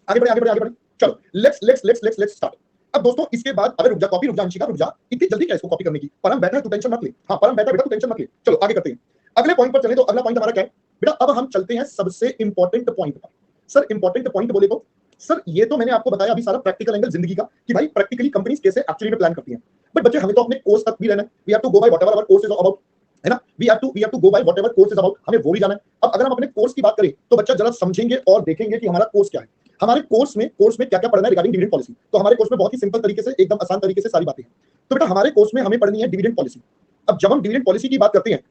आगे बढ़े आगे बढ़े आगे बढ़े, चलो लेट्स स्टार्ट। अब दोस्तों इसके बाद अगर रुक जा कॉपी, रुक जा अंशिका रुक जा, इतनी जल्दी क्या इसको कॉपी करने की, परम बैठा है तू टेंशन मत ले। हाँ परम बैठा बेटा तू टेंशन मत ले। चलो आगे करते हैं, अगले पॉइंट पर चले। तो अगला पॉइंट हमारा क्या है बेटा, अब हम चलते हैं सबसे इंपॉर्टेंट पॉइंट पर। सर इंपॉर्टेंट पॉइंट बोले तो सर ये तो मैंने आपको बताया अभी सारा प्रैक्टिकल एंगल जिंदगी का कि भाई प्रैक्टिकली कंपनीज कैसे एक्चुअली में प्लान करती हैं। बट बच्चे हमें तो अपने कोर्स तक भी रहना है, we have to go by whatever our course is about, है ना। We have to go by whatever course is about, हमें वो भी जाना है। अब अगर हम अपने कोर्स की बात करें तो बच्चा जरा समझेंगे और देखेंगे कि हमारा कोर्स क्या है, हमारे कोर्स में क्या क्या पढ़ना है रिगार्डिंग डिविडेंड पॉलिसी। तो हमारे कोर्स में बहुत ही सिंपल तरीके से, एकदम आसान तरीके से सारी बातें हैं। तो बेटा हमारे कोर्स में हमें पढ़नी है डिविडेंड पॉलिसी। अब जब हम डिविडेंड पॉलिसी की बात करते हैं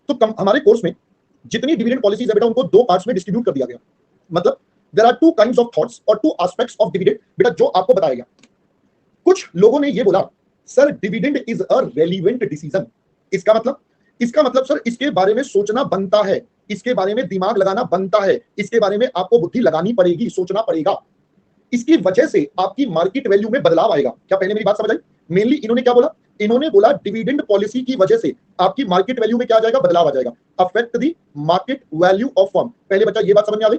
तो हमारे कोर्स में जितनी डिविडेंड पॉलिसीज है बेटा उनको 2 पार्ट्स में डिस्ट्रीब्यूट कर दिया गया। मतलब there are 2 kinds of thoughts और 2 एस्पेक्ट्स ऑफ डिविडेंड बेटा जो आपको बताया गया। कुछ लोगों ने ये बोला sir dividend is a relevant decision. इसका मतलब सर इसके बारे में सोचना बनता है, इसके बारे में दिमाग लगाना बनता है, इसके बारे में आपको बुद्धि लगानी पड़ेगी, सोचना पड़ेगा। इसकी वजह से आपकी मार्केट वैल्यू में बदलाव आएगा। क्या पहले मेरी बात समझ आई? मेनली इन्होंने क्या बोला, इन्होंने बोला डिविडेंड पॉलिसी की वजह से आपकी मार्केट वैल्यू में क्या आ जाएगा, बदलाव आ जाएगा। Affect the market value of firm. पहले बच्चा ये बात समझ में आ गई,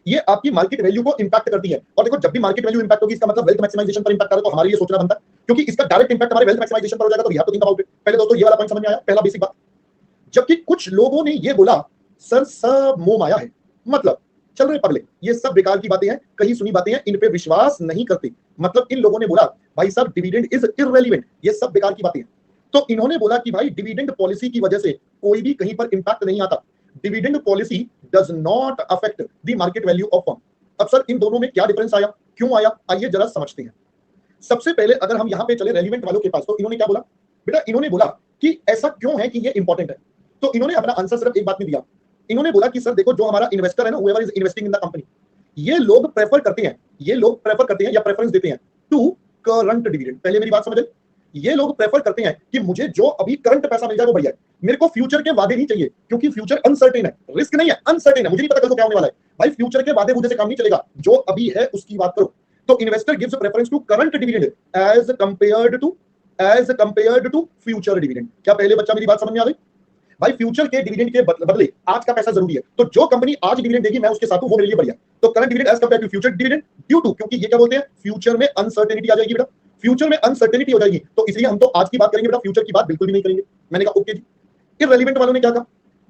ये आपकी मार्केट वैल्यू को इंपैक्ट करती है। और देखो जब भी मार्केट वैल्यू इंपैक्ट होगी इसका मतलब वेल्थ मैक्सिमाइजेशन पर इंपैक्ट आ रहा है, तो हमारे लिए सोचना बनता है क्योंकि इसका डायरेक्ट इंपैक्ट हमारे वेल्थ मैक्सिमाइजेशन पर हो जाएगा। तो we have to think about it. पहले दोस्तों ये वाला पॉइंट समझ में आया, पहला बेसिक बात। जबकि कुछ लोगों ने ये बोला सर सब मोह माया है, मतलब चल रहे पगले, ये सब बेकार की बातें हैं, कहीं सुनी बातें हैं, इन पे विश्वास नहीं करते। मतलब इन लोगों ने बोला भाई साहब डिविडेंड इज इररेलेवेंट, ये सब बेकार की बातें हैं। तो इन्होंने बोला कि भाई डिविडेंड पॉलिसी की वजह से कोई भी कहीं पर इंपैक्ट नहीं आता, dividend policy does not affect the market value of firm. अब सर इन दोनों में क्या डिफरेंस आया, क्यों आया, आइए जरा समझते हैं। सबसे पहले अगर हम यहां पे चले रेलिवेंट वालों के पास, तो इन्होंने क्या बोला बेटा, इन्होंने बोला कि ऐसा क्यों है कि ये इंपॉर्टेंट है। तो इन्होंने अपना आंसर सिर्फ एक बात में दिया, इन्होंने बोला कि सर देखो जो हमारा इन्वेस्टर है ना, whoever is investing in the company, ये लोग प्रेफर करते हैं या प्रेफरेंस देते हैं टू करंट डिविडेंड। पहले मेरी बात समझ, ये लोग प्रेफर करते हैं कि मुझे जो अभी करंट पैसा मिल जाए वो बढ़िया है, मेरे को फ्यूचर के वादे नहीं चाहिए, क्योंकि फ्यूचर अनसर्टेन है, रिस्क नहीं है, अनसर्टेन है, मुझे नहीं पता कल को क्या होने वाला है। भाई फ्यूचर के वादे मुझे से काम नहीं चलेगा, जो अभी है उसकी बात करो। तो investor gives preference to current dividend as compared to future dividend. क्या पहले बच्चा मेरी बात समझ में आ गई? भाई फ्यूचर के डिविडेंड के बदले आज का पैसा जरूरी है, तो जो कंपनी आज डिविडेंड देगी मैं उसके साथ हूं, वो मेरे लिए बढ़िया। तो current dividend as compare to future dividend due to, क्योंकि ये क्या बोलते हैं, फ्यूचर में अनसर्टेनिटी आ जाएगी बेटा, फ्यूचर में अनसर्टेनिटी हो जाएगी, तो इसलिए हम तो आज की बात करेंगे बेटा, फ्यूचर की बात बिल्कुल भी नहीं करेंगे। मैंने कहा ओके जी। इररेलेवेंट वालों ने क्या कहा,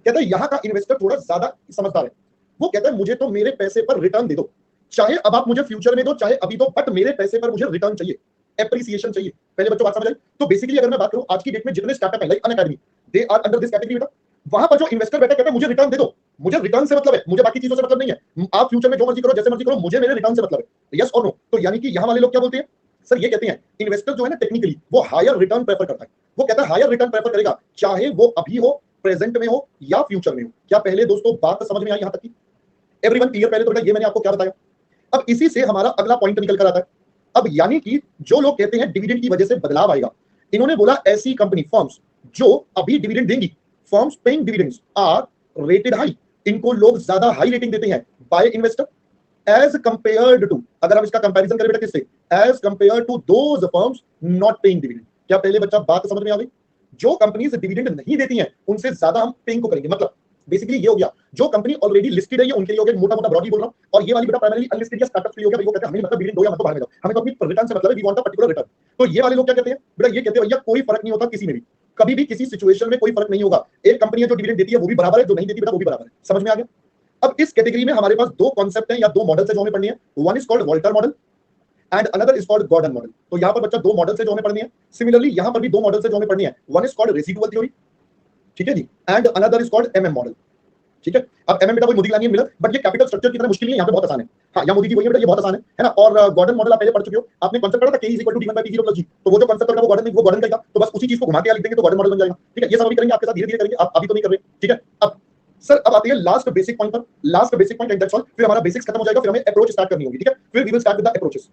कहता है यहाँ का इन्वेस्टर थोड़ा ज्यादा समझदार है, वो कहता है मुझे तो मेरे पैसे पर रिटर्न दे दो, चाहे अब आप मुझे फ्यूचर में दो चाहे अभी दो, बट मेरे पैसे पर मुझे रिटर्न चाहिए, एप्रिसिएशन चाहिए। पहले बच्चों बात समझ आई? तो बेसिकली अगर मैं बात करूं आज की डेट में जितने स्टार्टअप है like Unacademy, they are under this category बेटा। वहां पर जो इन्वेस्टर बैठा कहता है मुझे रिटर्न दे दो, मुझे रिटर्न से मतलब है, मुझे बाकी चीजों से मतलब नहीं है, आप फ्यूचर में जो मर्जी करो जैसे मर्जी करो, मुझे मेरे रिटर्न से मतलब है, यस और नो। तो यानी कि यहां वाले लोग क्या बोलते हैं सर, ये कहते हैं इन्वेस्टर जो है ना टेक्निकली वो हायर रिटर्न प्रेफर करता है, वो कहता है हायर रिटर्न प्रेफर करेगा, चाहे वो अभी हो, प्रेजेंट में हो या फ्यूचर में हो। क्या पहले दोस्तों बात समझ में आई यहां तक की? Everyone clear? पहले तो बेटा ये मैंने आपको क्या बताया। अब इसी से हमारा अगला पॉइंट निकल कर आता है। अब यानी कि जो लोग कहते हैं डिविडेंड की वजह से बदलाव आएगा, इन्होंने बोला ऐसी कंपनी फर्म्स जो अभी डिविडेंड देंगी, firms paying dividends are rated high, इनको लोग ज्यादा हाई रेटिंग देते हैं by investor as compared to, अगर हम इसका कंपैरिजन करें बेटा किससे, as compared to those firms not paying dividend. क्या पहले बच्चा बात समझ में आ गई? जो कंपनीज डिविडेंड नहीं देती हैं उनसे ज्यादा हम पेइंग को करेंगे। मतलब बेसिकली ये हो गया, जो कंपनी ऑलरेडी लिस्टेड है ये उनके लिए हो गया, मोटा मोटा ब्रॉडली बोल रहा हूं। और ये वाली बेटा प्राइमरी अनलिस्टेड या स्टार्टअप के लिए हो गया, वो कहते हैं हमें मतलब डिविडेंड दो या मत बाहर में दो, हमें तो अपनी रिटर्न से मतलब है, we want a particular return. तो ये वाले लोग क्या कहते हैं बेटा, ये कहते हैं भैया कोई फर्क नहीं होता किसी में भी, कभी भी किसी सिचुएशन में कोई फर्क नहीं होगा, एक कंपनी है जो डिविडेंड देती है वो भी बराबर है, जो नहीं देती बेटा वो भी बराबर है। समझ में आ गया? अब इस कैटेगरी में हमारे पास दो कॉन्सेप्ट हैं या दो मॉडल्स है जो हमें पढ़नी है, one is called Walter model and another is called Gordon model. तो यहां पर बच्चा दो मॉडल से जो हमें पढ़नी है, सिमिलरली यहां पर भी दो मॉडल से जो हमें पढ़नी है, one is called residual theory, ठीक है जी, and another is called MM model. ठीक है, अब एमएम बेटा कोई मोदी लानी है मिलर, बट ये कैपिटल स्ट्रक्चर की तरह मुश्किल नहीं है, यहाँ पे बहुत आसान है। हाँ, यहाँ मोदी जी वही है बेटा, ये बहुत आसान है ना। और गॉर्डन मॉडल आप पहले पढ़ चुके हो, आपने कॉन्सेप्ट पढ़ा था k = d1 / p0 + g, तो वो जो कॉन्सेप्ट था वो गॉर्डन का ही था, तो बस उसी चीज को घुमा के लिख देंगे तो गॉर्डन मॉडल बन जाएगा। ठीक है, ये सब अभी करेंगे आपके साथ, धीरे धीरे करेंगे, आप अभी तो नहीं कर रहे। ठीक है, अब सर अब आती है लास्ट बेसिक पॉइंट पर, last basic point and that's all, फिर हमारा बेसिक्स खत्म हो जाएगा, फिर हमें अप्रोच स्टार्ट करनी होगी। ठीक है, फिर we will start with the approaches.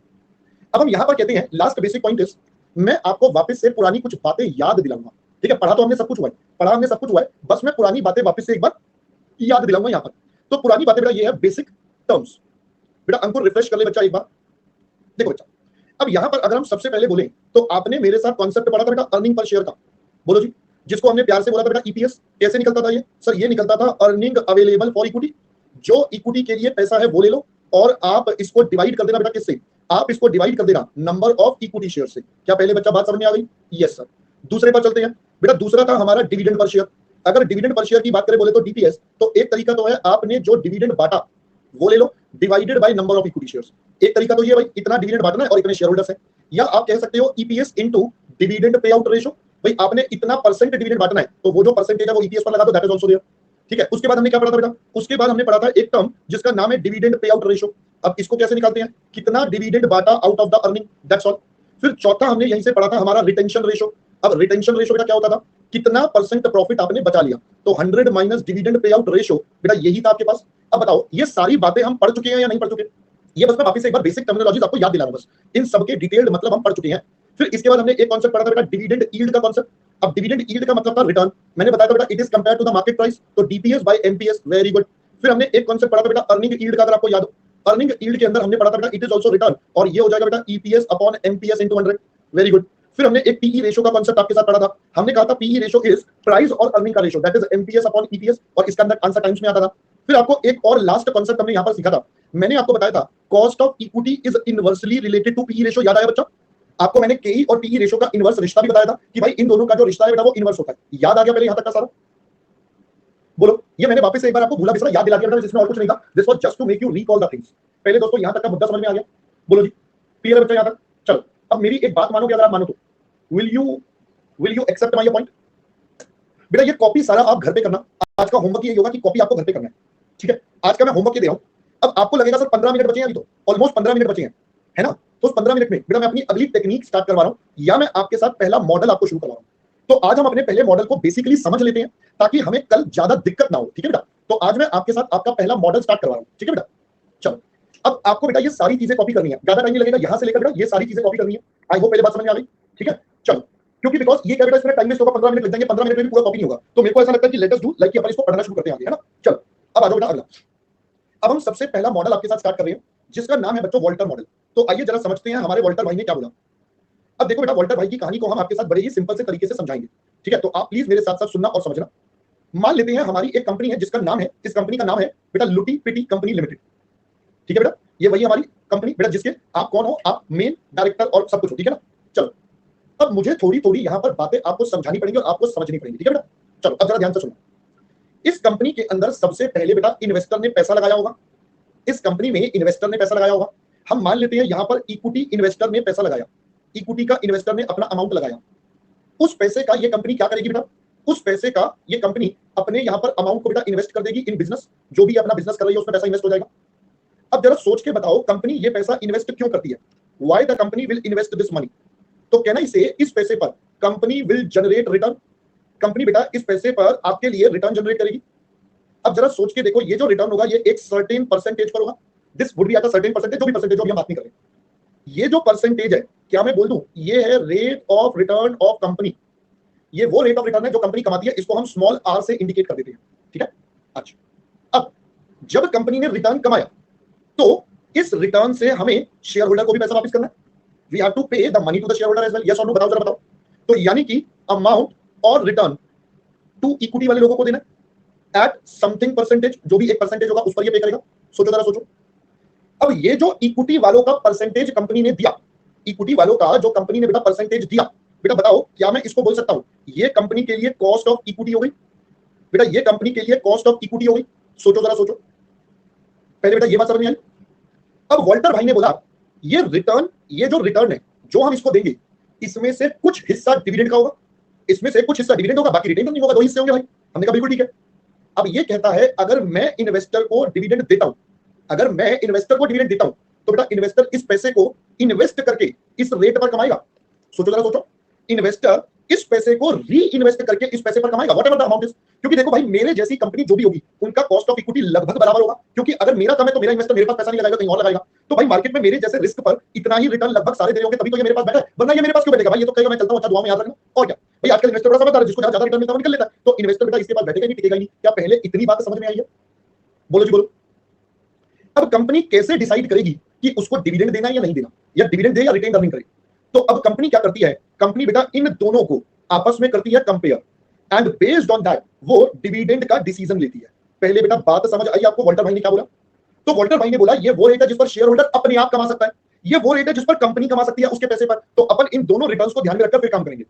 अब हम यहाँ पर कहते हैं लास्ट बेसिक पॉइंट इज, मैं आपको वापस से पुरानी कुछ बातें याद दिलाऊंगा। ठीक है, पढ़ा तो हमने सब कुछ हुआ है, पढ़ा हमने सब कुछ हुआ है, बस मैं पुरानी बातें वापस से एक बार याद दिलाऊंगा यहाँ पर। तो पुरानी बातें बेटा ये है बेसिक टर्म्स, बेटा अंकुर रिफ्रेश कर ले बच्चा एक बार। देखो बच्चा, अब यहाँ पर अगर हम सबसे पहले बोलें तो आपने मेरे साथ कॉन्सेप्ट पढ़ा था बेटा अर्निंग पर शेयर का, बोलो जी, जिसको हमने प्यार से बोला था बेटा ईपीएस। कैसे निकलता था ये सर? ये निकलता था अर्निंग अवेलेबल फॉर इक्विटी, जो इक्विटी के लिए पैसा है वो ले लो और आप इसको डिवाइड कर देना बेटा किससे? आप इसको डिवाइड कर देना नंबर ऑफ इक्विटी शेयर से। क्या पहले बच्चा बात समझ में आ गई? Yes sir. दूसरे पर चलते हैं बेटा, दूसरा था हमारा डिविडेंड पर शेयर। अगर डिविडेंड पर शेयर की बात करें बोले तो डीपीएस, तो एक तरीका तो है आपने जो डिविडेंड बांटा वो ले लो divided by number of equity shares. एक तरीका तो ये भाई इतना डिविडेंड बांटना है और इतने शेयर होल्डर्स हैं, या आप कह सकते हो EPS into dividend payout ratio, भाई आपने इतना परसेंट डिविडेंड बांटना है तो वो जो परसेंटेज है वो ईपीएस पर लगा दो, दैट इज आल्सो देयर। ठीक है, उसके बाद हमने क्या पढ़ा था बेटा? उसके बाद हमने पढ़ा था एक टर्म जिसका नाम है डिविडेंड पे आउट रेशियो। अब इसको कैसे निकालते हैं? कितना डिविडेंड बांटा out of the earning, that's all. फिर चौथा हमने यहीं से पढ़ा था हमारा रिटेंशन रेशियो। अब रिटेंशन रेशियो बेटा क्या होता था? कितना परसेंट प्रॉफिट आपने बचा लिया, तो 100 minus dividend payout ratio, बेटा यही था आपके पास। अब बताओ ये सारी बातें हम पढ़ चुके हैं या नहीं पढ़ चुके? ये बस मैं वापस से एक बार बेसिक टर्मिनोलॉजीज आपको याद दिला रहा हूं, बस इन सबके डिटेल्ड मतलब हम पढ़ चुके हैं। फिर इसके बाद हमने एक कॉन्सेप्ट पढ़ा था बेटा डिविडेंड यील्ड का कॉन्सेप्ट। अब डिविडेंड यील्ड का मतलब था रिटर्न, मैंने बताया था बेटा it is compared to the market price, तो DPS by MPS, very good. फिर हमने एक कॉन्सेप्ट पढ़ा था बेटा अर्निंग यील्ड का, अगर आपको याद हो, अर्निंग यील्ड के अंदर हमने पढ़ा था बेटा इट इज आल्सो रिटर्न, और ये हो जाएगा बेटा EPS upon MPS into 100, very good. फिर हमने एक पीई रेशियो का कॉन्सेप्ट आपके साथ पढ़ा था, हमने कहा था पीई रेशियो इज प्राइस और अर्निंग का ratio, that is MPS upon EPS, और इसका अंदर आंसर टाइम्स में आता था। फिर आपको एक और लास्ट कॉन्सेप्ट हमने यहां पर सीखा था, मैंने आपको बताया था cost of equity is inversely related to PE ratio, याद आया बच्चा? आपको मैंने केई और पीई रेशियो का इनवर्स रिश्ता भी बताया था कि भाई इन दोनों का जो रिश्ता है बेटा वो इनवर्स होता है। याद आ गया पहले यहां तक का सारा? बोलो, ये मैंने वापस से एक बार आपको भूला बिसरा याद दिला दिया, जिसमें और कुछ नहीं था, this was just to make you recall the things. पहले दोस्तों यहां तक का मुद्दा समझ में आ गया? बोलो जी, क्लियर है बच्चा यहां तक? चलो, अब मेरी एक बात मानोगे? अगर आप मानो तो will you accept my point? बेटा ये कॉपी सारा आप घर पे करना, आज का होमवर्क ये होगा कि कॉपी आपको घर पे करना है। ठीक है, आज का मैं होमवर्क ये दे रहा हूं। अब आपको लगेगा सर 15 मिनट बचे हैं, अभी तो ऑलमोस्ट 15 मिनट बचे हैं, है ना? तो उस 15 मिनट में बेटा मैं अपनी अगली टेक्निक स्टार्ट करवा रहा हूं, या मैं आपके साथ पहला मॉडल आपको शुरू करवा रहा हूं। तो आज हम अपने पहले मॉडल को बेसिकली समझ लेते हैं ताकि हमें कल ज्यादा दिक्कत ना हो। ठीक है बेटा, तो आज मैं आपके साथ आपका पहला मॉडल स्टार्ट करवा रहा हूं। ठीक है बेटा, चलो अब आपको बेटा ये सारी चीजें कॉपी करनी है, ज्यादा टाइम नहीं लगेगा, यहां से लेकर बेटा ये सारी चीजें कॉपी करनी है। आई होप पहले बात समझ में आ गई? ठीक है, चलो, क्योंकि बिकॉज ये क्या बेटा इसमें टाइम वेस्ट होगा, 15 मिनट लग जाएंगे, 15 मिनट में भी पूरा कॉपी नहीं होगा, तो मेरे को ऐसा लगता है कि लेट अस डू लाइक कि अपन इसको पढ़ना शुरू करते हैं आगे, है ना? चलो अब आ जाओ बेटा अगला। अब हम सबसे पहला मॉडल आपके साथ स्टार्ट कर रहे हैं जिसका नाम है बच्चों वॉल्टर मॉडल। तो आइए जरा समझते हैं हमारे वॉल्टर भाई ने क्या बोला। अब देखो बेटा, वॉल्टर भाई की कहानी को हम आपके साथ बड़े ही सिंपल से तरीके से समझाएंगे। ठीक है, तो आप प्लीज मेरे साथ साथ सुनना और समझना। मान लेते हैं हमारी एक कंपनी है जिसका नाम है, इस कंपनी का नाम है बेटा लुटी पिटी कंपनी लिमिटेड। ठीक है बेटा, ये वही हमारी कंपनी बेटा जिसके आप कौन हो? आप मेन डायरेक्टर और सब कुछ हो। ठीक है ना? चलो, अब मुझे थोड़ी थोड़ी यहां पर बातें आपको समझानी पड़ेंगी और आपको समझनी पड़ेंगी। ठीक है बेटा, चलो अब जरा ध्यान से सुनो। इस कंपनी के अंदर सबसे पहले बेटा इन्वेस्टर ने पैसा लगाया होगा, इस कंपनी में इन्वेस्टर ने पैसा लगाया होगा। हम मान लेते हैं यहां पर इक्विटी इन्वेस्टर ने पैसा लगाया, इक्विटी का इन्वेस्टर ने अपना अमाउंट लगाया। उस पैसे का ये कंपनी क्या करेगी बेटा? उस पैसे का ये कंपनी अपने यहां पर अमाउंट को बेटा इन्वेस्ट कर देगी इन बिजनेस, जो भी अपना बिजनेस कर रही है उसमें पैसा इन्वेस्ट हो जाएगा। अब जरा सोच के बताओ कंपनी ये पैसा इन्वेस्ट क्यों करती है? Why the company will invest this money? तो कहना इसे इस पैसे पर company will generate return, company बेटा इस पैसे पर आपके लिए रिटर्न जनरेट करेगी। अब जरा सोच के देखो, ये जो रिटर्न होगा ये एक सर्टेन परसेंटेज पर होगा, this would be at a certain percentage, जो भी परसेंटेज हम बात नहीं कर रहे। ये जो परसेंटेज है क्या मैं बोल दूं, ये है rate of return of company. ये वो रेट ऑफ रिटर्न है जो कंपनी कमाती है, इसको हम स्मॉल आर से इंडिकेट कर देते हैं। ठीक है, अच्छा, अब जब कंपनी ने रिटर्न कमाया तो इस रिटर्न से हमें शेयर होल्डर को भी पैसा वापस करना है। We have to pay the money to the shareholder as well, yes और नो? बताओ जरा बताओ। तो यानी कि अमाउंट और रिटर्न टू इक्विटी वाले लोगों को देना है एट समथिंग परसेंटेज, जो भी एक परसेंटेज होगा उस पर ये पे करेगा। सोचो जरा सोचो। अब ये जो इक्विटी वालों का परसेंटेज कंपनी ने दिया, इक्विटी वालों का जो कंपनी ने बेटा परसेंटेज दिया, बेटा बताओ क्या मैं इसको बोल सकता हूं ये कंपनी के लिए कॉस्ट ऑफ इक्विटी हो गई? बेटा ये कंपनी के लिए कॉस्ट ऑफ इक्विटी हो गई। सोचो जरा सोचो, पहले बेटा ये बात समझ में आई। अब वॉल्टर भाई ने बोला ये रिटर्न, ये जो रिटर्न है जो हम इसको देंगे, इसमें से कुछ हिस्सा डिविडेंड का होगा, इसमें से कुछ हिस्सा डिविडेंड होगा, बाकी रिटेन नहीं होगा, दो हिस्से होंगे भाई। हमने कहा बिल्कुल ठीक है। अब ये कहता है अगर मैं इन्वेस्टर को डिविडेंड देता हूं, अगर मैं इन्वेस्टर को डिविडेंड देता हूं तो बेटा इन्वेस्टर इस पैसे को इन्वेस्ट करके इस रेट पर कमाएगा। सोचो जरा सोचो, इन्वेस्टर इस पैसे को री इन्वेस्ट करके इस पैसे पर कमाएगा, व्हाटएवर द अमाउंट इज। क्योंकि देखो भाई मेरे जैसी कंपनी जो भी होगी उनका कॉस्ट ऑफ इक्विटी लगभग बराबर होगा, क्योंकि अगर मेरा कम है तो मेरा इन्वेस्टर मेरे पास पैसा नहीं लगाएगा, कहीं और लगाएगा। तो भाई मार्केट में मेरे जैसे रिस्क पर इतना ही रिटर्न लगभग सारे दे रहे होंगे, तभी तो ये मेरे पास बैठा है, वरना ये मेरे पास क्यों बैठेगा भाई? ये तो कहेगा मैं चलता हूं, अच्छा दुआ में याद रखना। और क्या भाई आजकल इन्वेस्टर बड़ा समझदार है, जिसको ज्यादा रिटर्न मिलता है वो निकल लेता है। तो इन्वेस्टर बेटा इसके पास बैठेगा नहीं, टिकेगा नहीं। क्या पहले इतनी बात समझ में आई है? बोलो जी बोलो। अब कंपनी कैसे डिसाइड करेगी कि उसको डिविडेंड देना है या नहीं देना, या डिविडेंड दे या रिटेन अर्निंग करे? तो अब कंपनी क्या करती है, कंपनी बेटा इन दोनों को आपस में करती है compare, and based on that वो डिविडेंड का डिसीजन लेती है। पहले बेटा बात समझ आई आपको वॉल्टर भाई ने क्या बोला? तो वॉल्टर भाई ने बोला ये वो रेट है जिस पर शेयर होल्डर अपने आप कमा सकता है, ये वो रेट है जिस पर कंपनी कमा सकती है उसके पैसे पर। तो अपन इन दोनों रिटर्न्स को ध्यान में रखकर फिर काम करेंगे।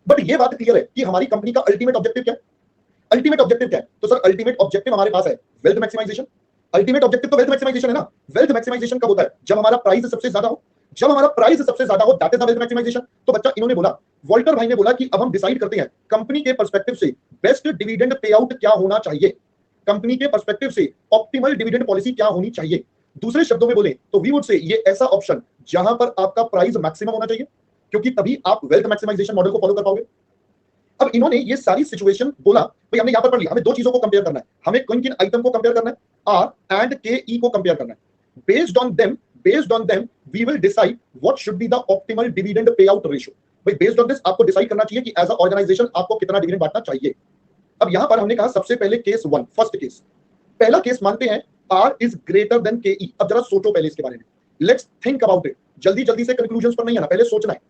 बट ये बात क्लियर है कि हमारी कंपनी का अल्टीमेट ऑब्जेक्टिव क्या है? अल्टीमेट ऑब्जेक्टिव क्या है? तो सर अल्टीमेट ऑब्जेक्टिव हमारे पास है वेल्थ मैक्सिमाइजेशन। अल्टीमेट ऑब्जेक्टिव तो वेल्थ मैक्सिमाइजेशन है ना। वेल्थ मैक्सिमाइजेशन कब होता है? जब हमारा प्राइस सबसे ज्यादा हो, जब हमारा प्राइस सबसे ज्यादा हो, that is the wealth maximization. तो बच्चा इन्होंने बोला, वॉल्टर भाई ने बोला कि अब हम डिसाइड करते हैं कंपनी के पर्सपेक्टिव से बेस्ट डिविडेंड पे आउट क्या होना चाहिए, कंपनी के पर्सपेक्टिव से ऑप्टिमल डिविडेंड पॉलिसी क्या होनी चाहिए। दूसरे शब्दों में बोले तो वी वुड से ये ऐसा ऑप्शन जहां पर आपका प्राइस मैक्सिमम होना चाहिए, क्योंकि तभी आप वेल्थ मैक्सिमाइजेशन मॉडल को फॉलो कर पाओगे। अब इन्होंने ये सारी सिचुएशन बोला, भाई हमने यहां पर पढ़ लिया, हमें दो चीजों को कंपेयर करना है, हमें किन किन आइटम को कंपेयर करना है, आर एंड के ई को कंपेयर करना है। Based on them we will decide what should be the optimal dividend payout ratio. भाई बेस्ड ऑन दिस आपको डिसाइड करना चाहिए कि एज अ ऑर्गेनाइजेशन आपको कितना डिविडेंड बांटना चाहिए। अब यहां पर हमने कहा सबसे पहले केस वन, फर्स्ट केस, पहला केस मानते हैं आर इज ग्रेटर देन के ई। अब जरा सोचो पहले इसके बारे में, लेट्स थिंक अबाउट इट। जल्दी जल्दी से कंक्लूजन्स पर नहीं आना, पहले सोचना है।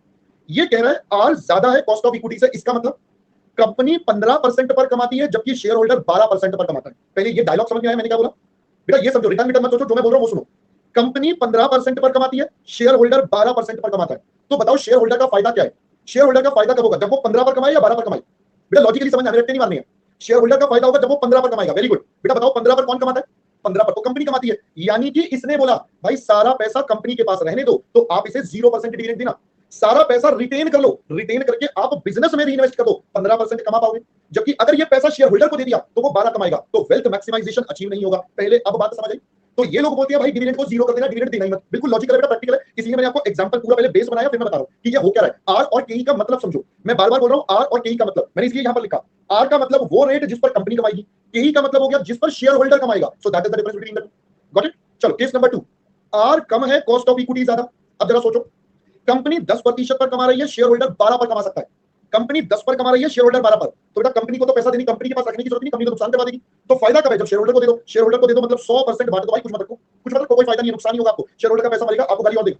ये कह रहा है आर ज्यादा है कॉस्ट ऑफ इक्विटी से, इसका मतलब कंपनी 15% पर कमाती है जबकि शेयर होल्डर 12% पर कमाता है। पहले ये डायलॉग समझ में आया मैंने क्या बोला? बेटा ये समझो, रिटर्न मत सोचो, जो मैं बोल रहा हूं वो सुनो। कंपनी 15% पर कमाती है, शेयर होल्डर 12% पर कमाता है। तो बताओ शेयर होल्डर का फायदा क्या है? शेयर होल्डर का फायदा कब होगा? जब वो 15 पर कमाए या 12 पर कमाए? बेटा लॉजिकली समझना, रट्टे नहीं मारनी है। शेयर होल्डर का फायदा होगा जब वो 15 पर कमाएगा। वेरी गुड बेटा, बताओ 15 पर कौन कमाता है? 15 पर तो कंपनी कमाती है। यानी कि इसने बोला भाई सारा पैसा कंपनी के पास रहने दो, तो आप इसे 0% डिविडेंड देना, सारा पैसा रिटेन कर लो, रिटेन करके आप बिजनेस में इन्वेस्ट कर दो, 15% कमा पाओगे। जबकि अगर ये पैसा शेयर होल्डर को दे दिया तो वो 12 कमाएगा, तो वेल्थ मैक्सिमाइजेशन अचीव नहीं होगा। पहले अब बात समझ आई? तो ये लोग बोलते हैं भाई डिविडेंड को 0 कर देना, डिविडेंड देना ही मत। बिल्कुल लॉजिकल है बेटा, प्रैक्टिकल है, इसलिए मैंने आपको एग्जांपल पूरा पहले बेस बनाया, फिर मैं बता रहा हूं कि ये हो क्या रहा है। आर और केई का मतलब समझो, मैं बार बार बोल रहा हूं आर और केई का मतलब, मैंने इसलिए यहां पर लिखा आर का मतलब वो रेट जिस पर कंपनी कमाएगी, केई का मतलब हो गया जिस पर शेयर होल्डर कमाएगा। सो that is the difference between the two. Got it? चलो केस नंबर 2, आर कम है, कॉस्ट ऑफ इक्विटी ज्यादा। अब जरा सोचो, कंपनी 10% पर कमा रही है, शेयर होल्डर 12 पर कमा सकता है। कंपनी 10 पर कमा रही है, शेयर होल्डर 12 पर, तो बेटा कंपनी को तो पैसा देनी, कंपनी के पास रखने की जरूरत नहीं, कंपनी को नुकसान करवा देगी। तो फायदा कब है? जब शेयर होल्डर को दे दो। शेयर होल्डर को दे दो मतलब 100% बांट दो भाई, कुछ मत रखो, कुछ मत रखो, कोई फायदा नहीं है, नुकसान ही होगा आपको। शेयर होल्डर का पैसा मरेगा, आपको गाली और देगा।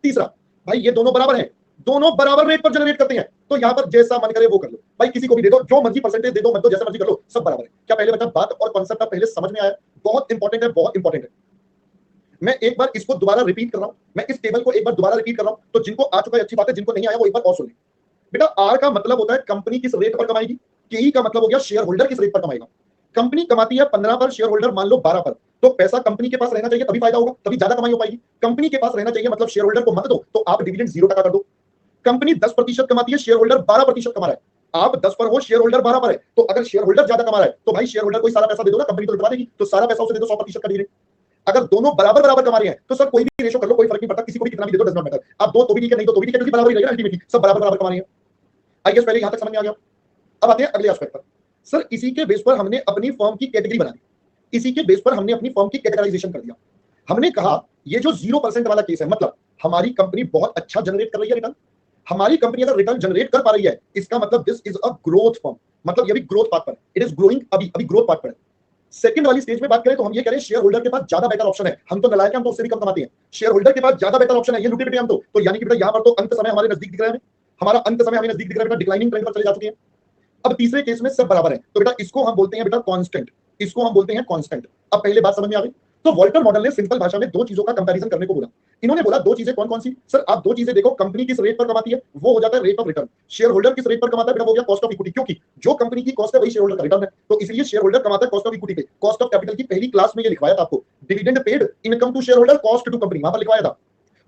तीसरा, भाई ये दोनों बराबर हैं, दोनों बराबर रेट पर जनरेट करते हैं, तो यहां पर जैसा मन करे वो कर लो भाई, किसी को भी दे दो, जो मर्जी परसेंटेज दे दो, मत दो, जैसा मर्जी कर लो, सब बराबर है। क्या पहले बेटा बात और कॉन्सेप्ट पहले समझ में आया? बहुत इंपॉर्टेंट है, बहुत इंपॉर्टेंट है। मैं एक बार इसको दोबारा रिपीट कर रहा हूं, मैं इस टेबल को एक बार दोबारा रिपीट कर रहा हूं, तो जिनको आ चुका है अच्छी बात है, जिनको नहीं आया वो एक बार और सुन ले। बेटा आर का मतलब होता है कंपनी किस रेट पर कमाएगी, केई का मतलब हो गया शेयर होल्डर किस रेट पर कमाएगा। कंपनी कमाती है 15 पर, शेयर होल्डर मान लो 12 पर, तो पैसा कंपनी के पास रहना चाहिए, तभी फायदा होगा, तभी ज्यादा कमाई हो पाएगी। कंपनी के पास रहना चाहिए मतलब शेयर होल्डर को मत दो, तो आप डिविडेंड 0% कर दो। कंपनी 10% कमाती है, शेयर होल्डर 12% कमा रहा है, आप 10 पर हो, शेयर होल्डर 12 पर है, तो अगर शेयर होल्डर ज्यादा कमा रहा है तो भाई शेयर होल्डर को सारा पैसा दे दो ना, कंपनी तो लुटवा देगी, तो सारा पैसा उसे दे दो 100% का डिविडेंड। अगर दोनों बराबर बराबर कमा रहे हैं तो सर कोई भी रेशो कर लो, कोई फर्क नहीं पड़ता, किसी को भी कितना भी दे दो, डज नॉट मैटर। आप दो तो भी ठीक है, नहीं तो भी ठीक है, क्योंकि बराबर ही रहेगा, अल्टीमेटली सब बराबर बराबर कमा रहे हैं। आई गेस पहले यहां तक समझ में आ गया। अब आते हैं अगले एस्पेक्ट पर। सर इसी के बेस पर हमने अपनी फर्म की कैटेगरी बना दी, इसी के बेस पर हमने अपनी फर्म की कैटेगराइजेशन कर दिया। हमने कहा ये जो 0% वाला केस है, मतलब हमारी कंपनी बहुत अच्छा जनरेट कर रही है रिटर्न, हमारी कंपनी अगर रिटर्न जनरेट कर पा रही है, इसका मतलब this is a growth firm, मतलब ये भी ग्रोथ पाथ पर, इट इज ग्रोइंग, अभी ग्रोथ पाथ पर है। सेकंड वाली स्टेज में बात करें तो हम ये कह रहे हैं शेयर होल्डर के पास ज्यादा बेटर ऑप्शन है, हम तो नलायक हैं, हम तो उससे भी कम कमाते हैं, शेयर होल्डर के पास ज्यादा बेटर ऑप्शन है, ये लूटे पिटे हम तो यानी कि बेटा यहां पर तो अंत समय हमारे नजदीक दिख रहा है, हमारा अंत समय हमें नजदीक दिख रहा है बेटा, डिक्लाइनिंग ट्रेंड पर चले जा चुके हैं। अब तीसरे केस में सब बराबर है, तो बेटा इसको हम बोलते हैं बेटा कांस्टेंट। इसको हम बोलते हैं कांस्टेंट। अब पहले बात समझ में आ गई। तो वॉल्टर मॉडल ने सिंपल भाषा में दो चीजों का कंपैरिजन करने को बोला। इन्होंने बोला दो चीजें कौन कौन सी? सर आप दो चीजें देखो, कंपनी किस रेट पर कमाती है वो हो जाता है rate of return, share holder किस रेट पर कमाता है बेटा वो हो गया कॉस्ट ऑफ इक्विटी, क्योंकि जो कंपनी की कॉस्ट है वही शेयर होल्डर का रिटर्न है, तो इसलिए शेयर होल्डर कमाता है कॉस्ट ऑफ इक्विटी पे। कॉस्ट ऑफ कैपिटल की पहली क्लास में ये लिखवाया था आपको, dividend paid, income to share holder, cost to company, वहां पर लिखवाया था।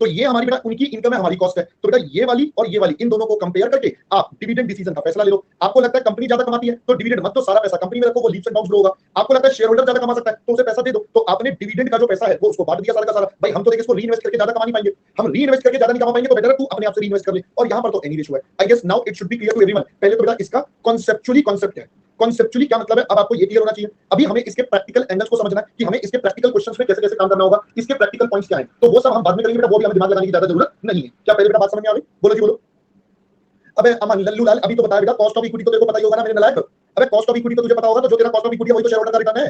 तो ये हमारी बेटा उनकी इनकम है, हमारी कॉस्ट है। तो बेटा ये वाली और ये वाली, इन दोनों को कंपेयर करके आप डिविडेंड डिसीजन का फैसला ले लो। आपको लगता है कंपनी ज्यादा कमाती है तो डिविडेंड मत दो, सारा पैसा कंपनी में रखो, वो लीप्स एंड बाउंड्स होगा। आपको लगता है शेयर होल्डर ज्यादा कमा सकता है तो उसे पैसा दे दो, तो आपने डिविडेंड का जो पैसा है वो उसको बांट दिया सारा का सारा। भाई हम तो देख इसको रीइन्वेस्ट करके ज्यादा कमा नहीं पाएंगे, हम रीइन्वेस्ट करके ज्यादा नहीं कमा पाएंगे, तो बेटर है तू अपने आप से रीइन्वेस्ट कर ले। और यहां पर तो एनी रेशियो है। I guess now it should be clear to everyone. पहले तो बेटा इसका कॉन्सेप्चुअली कॉन्सेप्ट है, कॉन्सेप्चुअली क्या मतलब है अब आपको ये क्लियर होना चाहिए। अभी हमें इसके प्रैक्टिकल एंगल्स को समझना है कि हमें इसके प्रैक्टिकल क्वेश्चंस में कैसे कैसे काम करना होगा, इसके प्रैक्टिकल पॉइंट्स क्या हैं, तो वो सब हम बाद में करेंगे बेटा, वो भी हमें दिमाग लगाने की ज्यादा जरूरत नहीं है। क्या पहले बेटा बात समझ में आ गई? बोलो जी बोलो। अबे अमन लल्लू लाल अभी तो बताया बेटा, कॉस्ट ऑफ इक्विटी तो तेरे को पता ही होगा ना मेरे नालायक। अबे कॉस्ट ऑफ इक्विटी तो तुझे पता होगा, तो जो तेरा कॉस्ट ऑफ इक्विटी है वही तो शेयर होल्डर का रिटर्न है।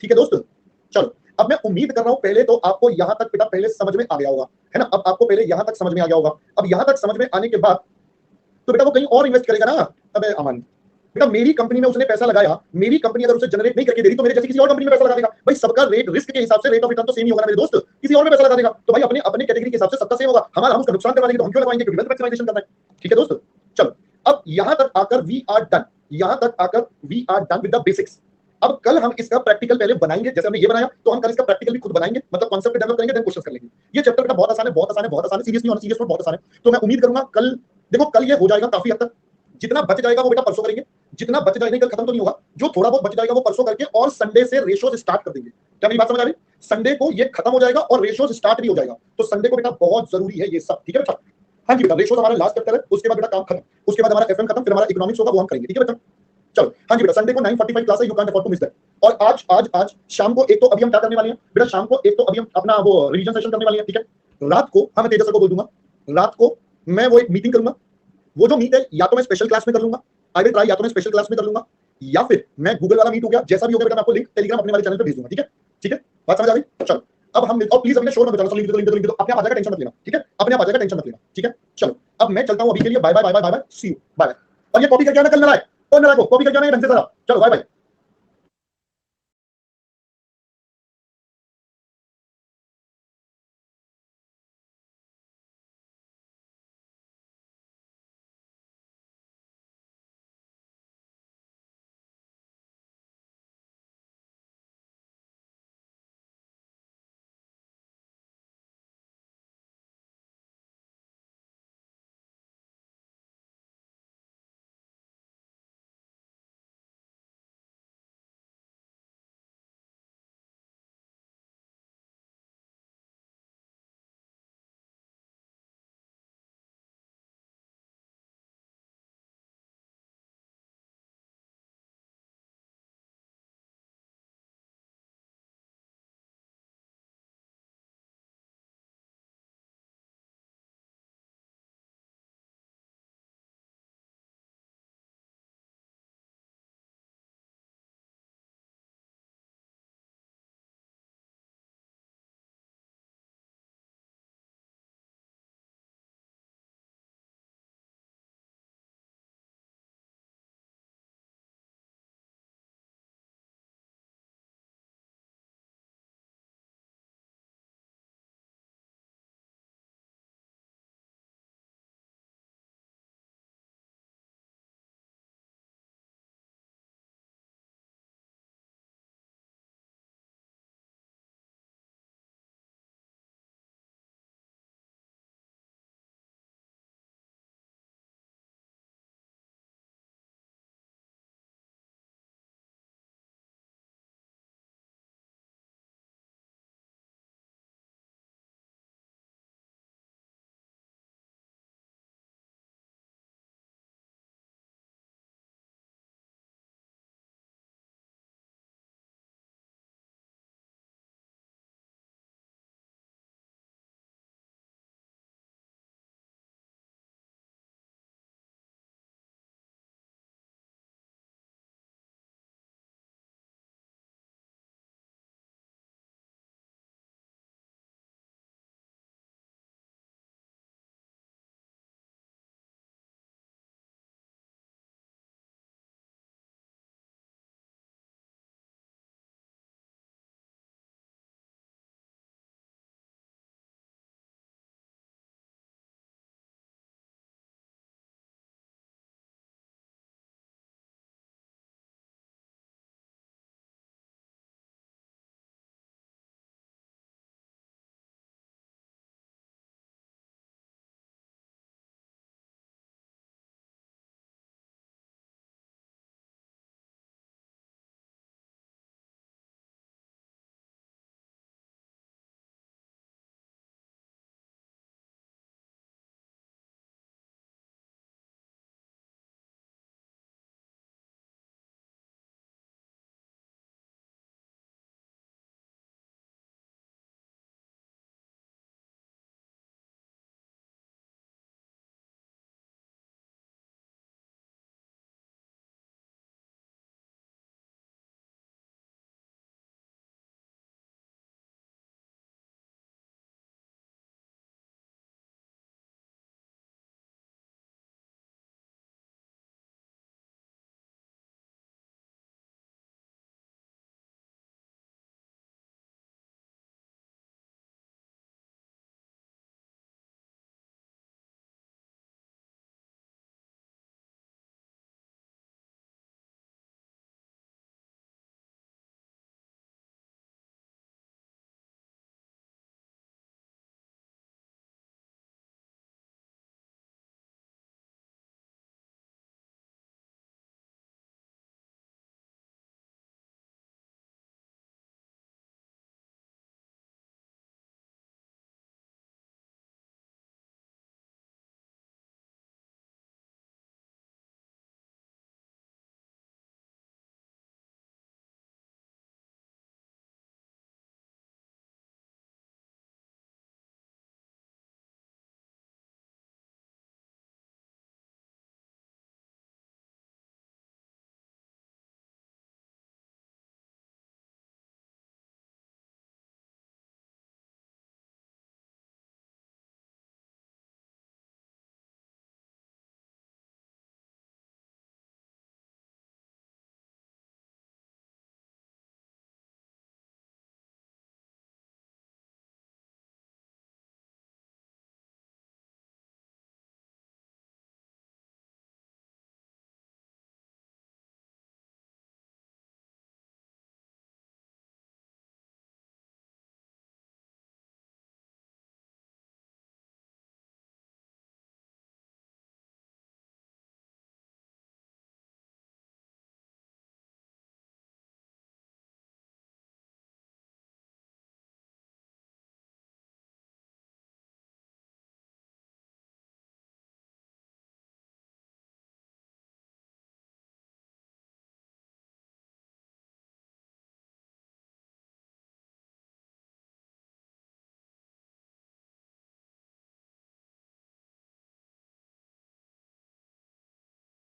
ठीक है दोस्त, चलो अब मैं उम्मीद कर रहा हूं पहले तो आपको यहां तक बेटा पहले समझ में आ गया होगा, है ना। अब आपको पहले यहां तक समझ में आ गया होगा। अब यहां तक समझ में आने के बाद तो बेटा वो कहीं और इन्वेस्ट करेगा ना। अबे अमन बेटा मेरी कंपनी में उसने पैसा लगाया, मेरी कंपनी अगर उसे जनरेट नहीं करके दे रही तो मेरे जैसी किसी और कंपनी में पैसा लगा देगा। भाई सबका रेट रिस्क के हिसाब से रेट ऑफ रिटर्न तो सेम ही होगा ना मेरे दोस्त, किसी और में पैसा लगा देगा। तो भाई अपने अपने कैटेगरी के हिसाब से सबका सेम होगा, हमारा हम उसका नुकसान करवा देंगे तो हम क्यों लगाएंगे, क्योंकि वेल्थ मैक्सिमाइजेशन करना है। ठीक है दोस्त, चलो अब यहां तक आकर वी आर डन, यहां तक आकर we are done with the basics. अब कल हम इसका प्रैक्टिकल पहले बनाएंगे, जैसे हमने ये बनाया तो हम कल इसका प्रैक्टिकल भी खुद बनाएंगे, मतलब कांसेप्ट डेवलप करेंगे, देन क्वेश्चन कर लेंगे। ये चैप्टर बेटा बहुत आसान है, बहुत आसान है, बहुत आसान है, सीरियसली ऑन सीरियस नोट बहुत आसान है। तो मैं उम्मीद करूंगा कल, देखो कल ये हो जाएगा काफी हद तक, जितना बच जाएगा वो बेटा परसों करेंगे, जितना बच जाएगा कल खत्म तो नहीं होगा, जो थोड़ा बहुत बच जाएगा वो परसों करके और संडे से रेशियोज स्टार्ट कर देंगे। क्या मेरी बात समझ आ रही? संडे को ये खत्म हो जाएगा और रेशियोज स्टार्ट भी हो जाएगा, तो संडे को बेटा बहुत जरूरी है ये सब। ठीक है बेटा, हाँ जी बेटा, रेशियोज हमारा लास्ट चैप्टर है, उसके बाद बेटा काम खत्म, उसके बाद हमारा एफएम खत्म, फिर हमारा इकोनॉमिक्स होगा, वो हम करेंगे। ठीक है बेटा, चलो हाँ जी बेटा, संडे को 9:45 क्लास है, you can't afford to miss that. और आज आज आज शाम को एक तो अभी हम क्या करने वाले हैं बेटा, शाम को एक तो अभी हम अपना वो रिवीजन सेशन करने वाले हैं। ठीक है, रात को मैं तेजस को बोल दूंगा, रात को मैं वो एक मीटिंग करूंगा। वो जो मीट है या तो मैं स्पेशल क्लास में कर लूंगा, आई विल ट्राई, या तो मैं स्पेशल क्लास में कर लूंगा, या फिर मैं गूगल वाला मीट हो गया, जैसा भी होगा बेटा मैं आपको लिंक टेलीग्राम अपने वाले चैनल पे भेज दूंगा। ठीक है, ठीक है, बात समझ आ गई? चलो अब हम और प्लीज अपने शोर मत बचाना, लिंक दो, अपने आप आ जाएगा, टेंशन मत लेना। ठीक है, अपने आप आ जाएगा, टेंशन मत लेना। ठीक है, चलो अब मैं चलता हूं अभी के लिए, bye bye bye bye bye, see you, bye bye. और ये कॉपी करके आना कल, नालायक, और नालायक को कॉपी करके आना ढंग से जरा, चलो बाय बाय।